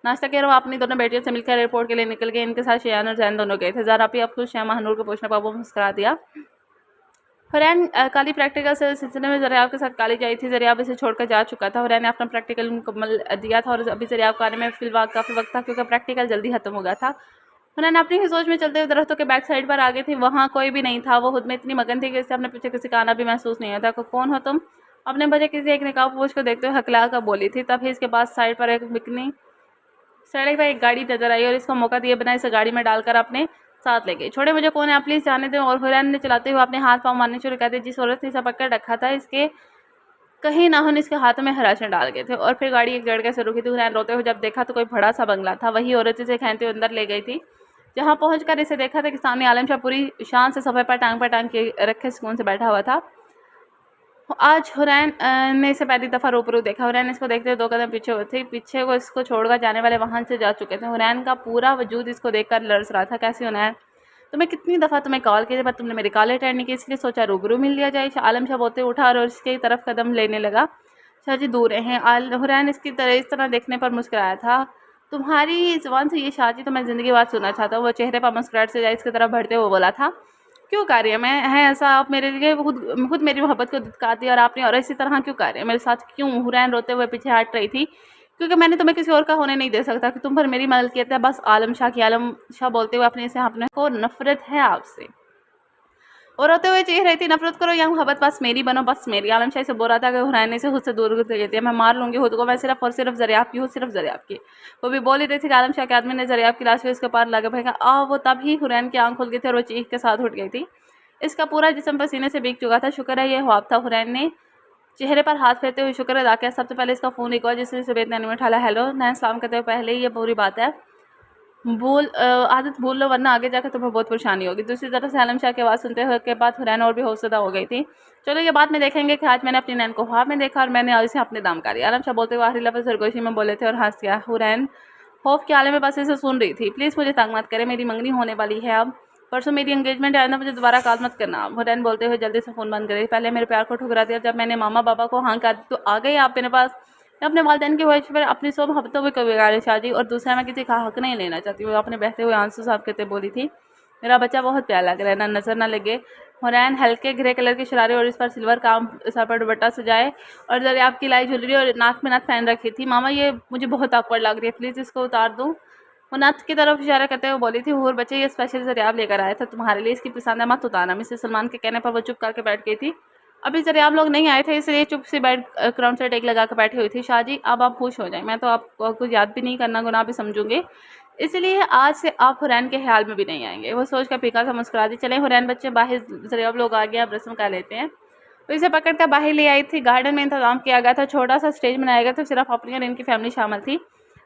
नाश्ता किया और वो अपनी दोनों बेटियों से मिलकर एयरपोर्ट के लिए निकल गए। इनके साथ शयान और जैन दोनों गए थे। ज़रा भी अब खुश श्याम महानूर को पूछने पर वो मुस्कुरा दिया। हुरैन काली प्रैक्टिकल से सिलसिले में ज़रियाब के साथ काली जाई थी। ज़रियाब इसे छोड़कर जा चुका था। हुरैन ने अपना प्रैक्टिकल मुकम्मल दिया था और अभी ज़रियाब को आने में फिलहाल काफ़ी वक्त था, क्योंकि प्रैक्टिकल जल्दी खत्म हो गया था। हुरैन अपनी ही सोच में चलते हुए दरख्तों के बैक साइड पर आ गई थी। वहाँ कोई भी नहीं था। वो खुद में इतनी मगन थी कि इससे अपने पीछे किसी का आना भी महसूस नहीं होता। कौन हो तुम? अपने बजे किसी एक निकाबपोश को देखते हुए हकला कर बोली थी। तभी इसके पास साइड पर एक बिकनी सड़क पर एक गाड़ी नजर आई और इसको मौका दिए बिना इसे गाड़ी में डालकर अपने साथ ले गई। छोड़े, मुझे कौन है, आप प्लीज जाने दें। और हुरैन ने चलाते हुए अपने हाथ पाँव मारने शुरू कर दिए। जिस औरत ने इसे पकड़ रखा था, इसके कहीं नाखून इसके हाथों में हराशें डाल गए थे और फिर गाड़ी एक झटके से रुकी थी। हुरैन रोते हुए जब देखा तो कोई बड़ा सा बंगला था। वही औरत इसे खींचते हुए अंदर ले गई थी। जहाँ पहुंचकर इसे देखा था कि सामने आलम शाह पूरी शान से सफ़े पर टांग के रखे सुकून से बैठा हुआ था। आज हुरैन ने इसे पहली दफ़ा रूबरू देखा। हुरैन इसको देखते हुए 2 कदम पीछे हुए थे। पीछे को इसको छोड़कर जाने वाले वहाँ से जा चुके थे। हुरैन का पूरा वजूद इसको देखकर लर्ज रहा था। कैसी हुरैन, तुम्हें कितनी दफ़ा तुम्हें कॉल किया, पर तुमने मेरी कॉल अटेंड नहीं की, इसलिए सोचा रूबरू मिल लिया जाए। आलम शाह बोलते उठा और इसकी तरफ कदम लेने लगा। शाह जी दूर हैं। हुरैन इस तरह देखने पर मुस्कुराया था। तुम्हारी ज़ुबान से ये शाह जी तो मैं ज़िंदगी भर सुनना चाहता हूँ। वो चेहरे पर मुस्कुराहट से इसकी तरफ बढ़ते हुए बोला था। क्यों कर रही है मैं है ऐसा? आप मेरे लिए खुद मेरी मोहब्बत को दुत्कारती और आपने और इसी तरह क्यों कर रहे हैं मेरे साथ? क्यों? हुरैन रोते हुए पीछे हट रही थी। क्योंकि मैंने तुम्हें किसी और का होने नहीं दे सकता कि तुम पर मेरी मलकियत है बस आलम शाह की। आलम शाह बोलते हुए अपने से अपने को नफरत है आपसे और रोते हुए चीख रही थी, नफरत करो या मोहब्बत बस मेरी बनो, बस मेरी। आलम शाह से बोल रहा था कि हुरैन ने इसे खुद से दूर कर दिया। मैं मार लूंगी खुद को, मैं सिर्फ और सिर्फ ज़रियाब की हूँ, सिर्फ ज़रियाब की। वो भी बोल ही रही थी कि आलम शाह के आदमी ने ज़रियाब की लाश को इसके पार लगा फेंका। वो तभी हुरैन की आंख खुल गई थी और वो चीख के साथ उठ गई थी। इसका पूरा जिस्म पसीने से भीग चुका था। शुक्र है ये ख्वाब था। हुरैन ने चेहरे पर हाथ फेरते हुए शुक्र अदा किया। सबसे पहले इसका फ़ोन एक और जिससे इसे बेतनानी में उठाला। हेलो नैन, सलाम करते हुए पहले ही ये पूरी बात है आदत भूल लो, वरना आगे जाकर तुम्हें बहुत परेशानी होगी। दूसरी तरफ से आलम शाह की आवाज़ सुनते हुए के बाद हुरैन और भी हौसला हो गई थी। चलो ये बात में देखेंगे कि आज मैंने अपनी नैन को ख्वाब में देखा और मैंने इसे अपने दाम कर लिया। आलम शाह बोलते हुए आखिरी लफ्ज़ सरगोशी में बोले थे और हंस गया। हुरैन खौफ के आले में बस इसे सुन रही थी। प्लीज़ मुझे तंग मत करें, मेरी मंगनी होने वाली है अब। परसों मेरी एंगेजमेंट है ना, मुझे दोबारा कॉल मत करना। हुरैन बोलते हुए जल्दी से फ़ोन बंद करे। पहले मेरे प्यार को ठुकरा दिया, जब मैंने मामा बाबा को हाँ कर दी तो आ गए आप मेरे पास। मैं अपने वालिदैन की ख्वाहिश पर अपनी सब मोहब्बतों में कभी गाड़ी शाह जी, और दूसरा मैं किसी का हक नहीं लेना चाहती हूँ। अपने बहते हुए आंसू साफ करते बोली थी। मेरा बच्चा बहुत प्यारा लग रहा है, ना नज़र ना लगे। हुरैन हल्के ग्रे कलर के शरारे और इस पर सिल्वर काम सर पर दुपट्टा सजाए और जरा आपकी लाई ज्वेलरी और नाक में नथ पहन रखी थी। मामा ये मुझे बहुत awkward लग रही है, प्लीज़ इसको उतार दूँ। वो नथ की तरफ इशारा करते हुए बोली थी। और बच्चे ये स्पेशल ज़रियाब लेकर आया था तुम्हारे लिए, इसकी पसंद है मत उतारना। मिसेस सलमान के कहने पर वो चुप करके बैठ गई थी। अभी ज़रियाब लोग नहीं आए थे, इसलिए चुप से बैठ क्राउन से टेक लगा कर बैठी हुई थी। शाह जी अब आप खुश हो जाएं, मैं तो आपको कुछ याद भी नहीं करना गुनाह भी समझूंगी, इसलिए आज से आप हुरैन के ख्याल में भी नहीं आएंगे। वो सोच कर फीका सा मुस्कुरा दी। चले हुरैन बच्चे बाहर, ज़रियाब लोग आ गए, अब रस्म कर लेते हैं। तो इसे पकड़ कर बाहर ले आई थी। गार्डन में इंतजाम किया गया था, छोटा सा स्टेज बनाया गया था, सिर्फ अपनी और इनकी फैमिली शामिल थी।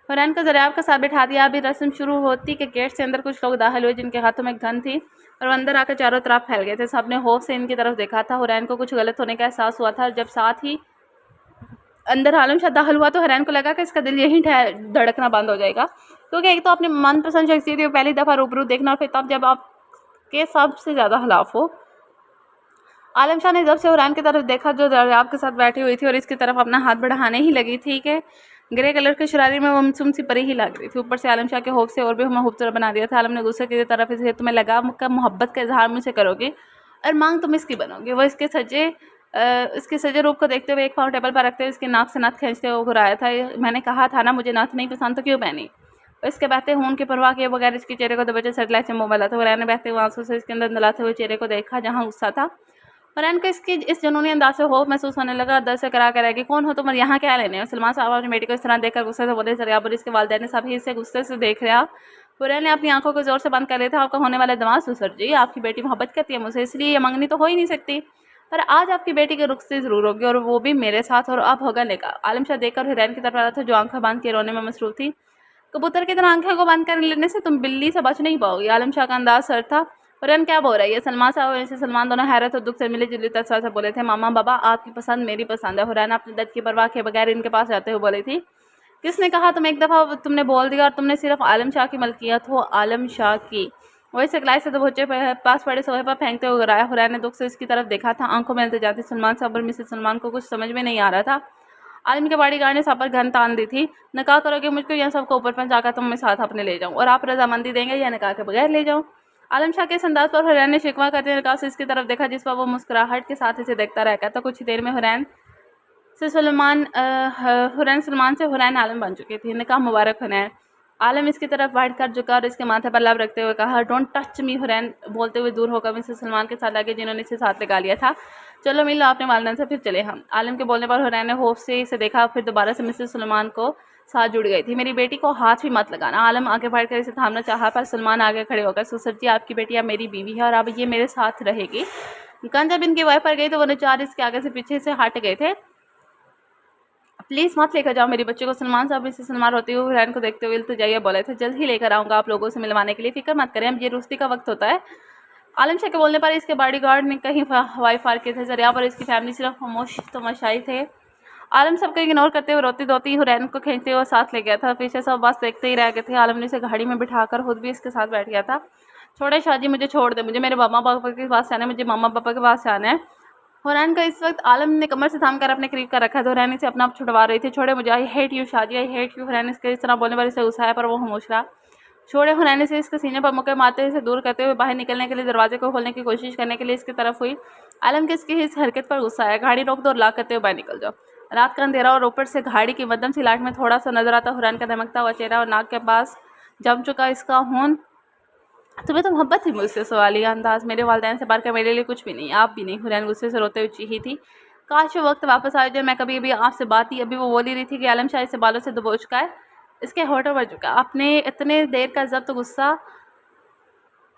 हुरैन को ज़रियाब का साथ बिठा दिया। अभी रस्म शुरू होती कि गेट से अंदर कुछ लोग दाखिल हुए जिनके हाथों में गन थी और वो अंदर आकर चारों तरफ फैल गए थे। सबने खौफ से इनकी तरफ देखा था। हुरैन को कुछ गलत होने का एहसास हुआ था। जब साथ ही अंदर आलम शाह दाखिल हुआ तो हुरैन को लगा कि इसका दिल यहीं धड़कना बंद हो जाएगा, क्योंकि एक तो अपने मनपसंद शख्सियत को पहली दफ़ा रूबरू देखना और फिर तब जब आपके सबसे ज़्यादा खिलाफ हो। आलम शाह ने जब से हुरैन की तरफ देखा जो ज़रियाब के साथ बैठी हुई थी और इसकी तरफ अपना हाथ बढ़ाने ही लगी थी कि ग्रे कलर के शरारे में वो मासूम सी परी ही लग रही थी। ऊपर से आलम शाह के खौफ से और भी हमें खूबसूरत बना दिया था। आलम ने गुस्से की तरफ इसे तुम्हें लगा कब मोहब्बत का इजहार मुझसे करोगे और मांग तुम इसकी बनोगे। वो इसके सजे रूप को देखते हुए एक पाँव टेबल पर रखते हुए इसके नाक से नथ खींचते हुए घुराया था। मैंने कहा था ना मुझे नथ नहीं पसंद तो क्यों पहनी। इसके बहते खून की परवाह किए बगैर इसके चेहरे को दबोचे सेटेलाइट से मुँह मिला था। हुरैन ने बहते हुए आंसू से इसके अंदर नलाते हुए चेहरे को देखा जहाँ गुस्सा था। हुरैन को इसकी इस जुनूनी अंदाज से खौफ महसूस होने लगा। दर से करा करेगी कौन हो तुम और यहाँ क्या लेने हो। सलमान साहब अपनी बेटी को इस तरह देखकर गुस्से से बोले जरिया पर इसके वालिदैन सभी इसे गुस्से से देख रहा। हुरैन ने अपनी आंखों को जोर से बंद कर लिया था। आपका होने वाला दिमाग सुसर जी, आपकी बेटी मोहब्बत करती है मुझसे, इसलिए ये मंगनी तो हो ही नहीं सकती, पर आज आपकी बेटी के रुख से जरूर होगी और वो भी मेरे साथ, और अब होगा निकाह। आलम शाह देखकर हुरैन की तरफ आ रहा था जो आंखें बांध के रोने में मसरूफ थी। कबूतर की तरह आंखें को बंद कर लेने से तुम बिल्ली से बच नहीं पाओगी। आलम शाह का अंदाज सर था। हुरैन क्या बोल रही है। सलमान साहब और सलमान दोनों हैरत और दुख से मिले जुली तस्वीर से बोले थे। मामा बाबा आपकी पसंद मेरी पसंद है। हुरैन अपने दर्द की परवाह के बगैर इनके पास जाते हुए बोली थी किसने कहा तुम एक दफ़ा तुमने बोल दिया और तुमने सिर्फ आलम शाह की मलकियत हो, आलम शाह की। वही सकलाई से दबोचे पास पड़े सोफे पर फेंकते हुए गिराया। हुरैन ने दुख से इसकी तरफ देखा था। आंखों में इल्तिजा थी। सलमान साहब और मिसेस सलमान को कुछ समझ में नहीं आ रहा था। आलम के बॉडीगार्ड ने सब पर घन तान दी थी। निकाह करोगे मुझको या सबको ऊपर पहुंचाकर तुम मैं साथ अपने ले जाऊँ और आप रजामंदी देंगे या निकाह के बगैर ले जाऊँ। आलम शाह के इस अंदाज पर हुरैन ने शिकवा करते निकाह से इसकी तरफ देखा जिस पर वो मुस्कुराहट के साथ इसे देखता रह गया था। कुछ ही देर में हुरैन सलमान से हुरैन आलम बन चुकी थी। निकाह मुबारक हुरैन। आलम इसकी तरफ बढ़कर झुका और इसके माथे पर लब रखते हुए कहा डोंट टच मी। हुरैन बोलते हुए दूर होकर मिसेस सलमान के साथ लगे जिन्होंने इसे साथ लगा लिया था। चलो मिल लो अपने वालिदैन से फिर चले हम। आलम के बोलने पर हुरैन ने खौफ से इसे देखा, फिर दोबारा से मिसेस सलमान को साथ जुड़ गई थी। मेरी बेटी को हाथ भी मत लगाना। आलम आगे बढ़कर इसे थामना चाहा पर सलमान आगे खड़े होकर सुसर जी आपकी बेटी अब मेरी बीवी है और अब ये मेरे साथ रहेगी। कल जब इनकी वाइफ पर गई तो वो चार इसके आगे से पीछे से हट गए थे। प्लीज़ मत लेकर जाओ मेरे बच्चे को। सलमान साहब इसे सलमान रोते हुए हुरैन को देखते हुए इल्तिजाइया बोले थे जल्द ही लेकर आऊँगा आप लोगों से मिलवाने के लिए, फिक्र मत करें, अब ये रुस्ती का वक्त होता है। आलम शाह के बोलने पर इसके बॉडीगार्ड ने कहीं हवाई फार किए थे। जरिया पर इसकी फैमिली सिर्फ खामोश तमाशाई थे। आलम सबको इग्नोर करते हुए रोती धोती हुरैन को खींचते हुए साथ ले गया था। पीछे सब बस देखते ही रह गए थे। आलम ने इसे गाड़ी में बिठाकर खुद भी इसके साथ बैठ गया था। छोड़े शाहजी मुझे छोड़ दे, मुझे मेरे मामा पापा के पास जाना है, मुझे मामा पापा के पास जाना है। हुरैन का इस वक्त आलम ने कमर से थामकर अपने करीब कर रखा था। हुरैन इसे अपना आप छुड़वा रही थी। छोड़े मुझे, आई हेट यू शादी, आई हेट यू। हुरैन इसके इस तरह बोलने पर इसे गुस्सा आया पर वो खामोश रहा। छोड़े। हुरैन से इसके सीने पर मुक्के मारते हुए इसे दूर करते हुए बाहर निकलने के लिए दरवाजे को खोलने की कोशिश करने के लिए इसकी तरफ हुई। आलम के इसकी इस हरकत पर गुस्सा आया। गाड़ी रोक दो और ला करते हुए बाहर निकल जाओ। रात का अंधेरा और ऊपर से गाड़ी की मध्यम सी लाइट में थोड़ा सा नजर आता हुरैन का धमकता हुआ चेहरा और नाक के पास जम चुका इसका खून। तुम्हें तो मोहब्बत थी मुझसे, सवालिया अंदाज। मेरे वालिदैन से बढ़कर मेरे लिए कुछ भी नहीं, आप भी नहीं। हुरैन गुस्से से रोते हुए चीखी थी काश वो वक्त वापस आ जाए, मैं कभी अभी आपसे बात ही। अभी वो बोल ही रही थी कि आलम शाह इसे बालों से दबोच कर इसके होठों पर झुका। अपने इतने देर का जब्त गुस्सा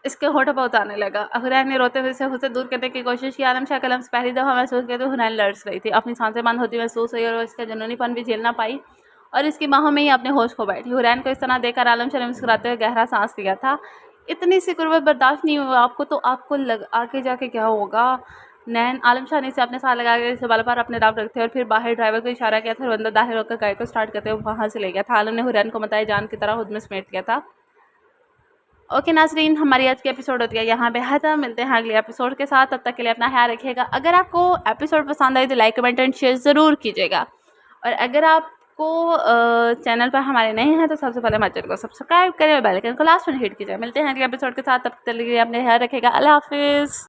इसके होठों पर उतारने लगा। हुरैन ने रोते हुए उसे दूर करने की कोशिश की। आलम शाह का लम्स पहली दफ़ा महसूस किया तो हुरैन लड़स रही थी। अपनी सांसें बंद होती महसूस हुई और वो इसका जुनूनीपन भी झेल ना पाई और इसकी बाहों में ही अपने होश खो बैठी। हुरैन को इस तरह देखकर आलम शाह ने मुस्कुराते हुए गहरा सांस लिया था। इतनी सी गुर्बत बर्दाश्त नहीं हुआ आपको तो आपको आगे जाके क्या होगा। नैन। आलम शाह ने इसे अपने साथ लगा कर इसे बाल पर अपने राब रखते और फिर बाहर ड्राइवर को इशारा किया था और अंदर दाखिल होकर गाड़ी को स्टार्ट करते हुए वहाँ से ले गया था। आलम ने हुरैन को बताया जान की तरह खुद में समेट लिया था। ओके नाजरीन, हमारी आज की एपिसोड होती है यहाँ पे ख़त्म। मिलते हैं अगले एपिसोड के साथ, तब तक के लिए अपना ख्याल रखिएगा। अगर आपको एपिसोड पसंद आई तो लाइक कमेंट एंड शेयर ज़रूर कीजिएगा और अगर आपको चैनल पर हमारे नए हैं तो सबसे पहले हमारे चैनल को सब्सक्राइब करें और बेल आइकन को लास्ट में हिट कीजिए। मिलते हैं अगले एपिसोड के साथ, तब तक के लिए अपने ख्याल रखिएगा। अल्लाह हाफिज़।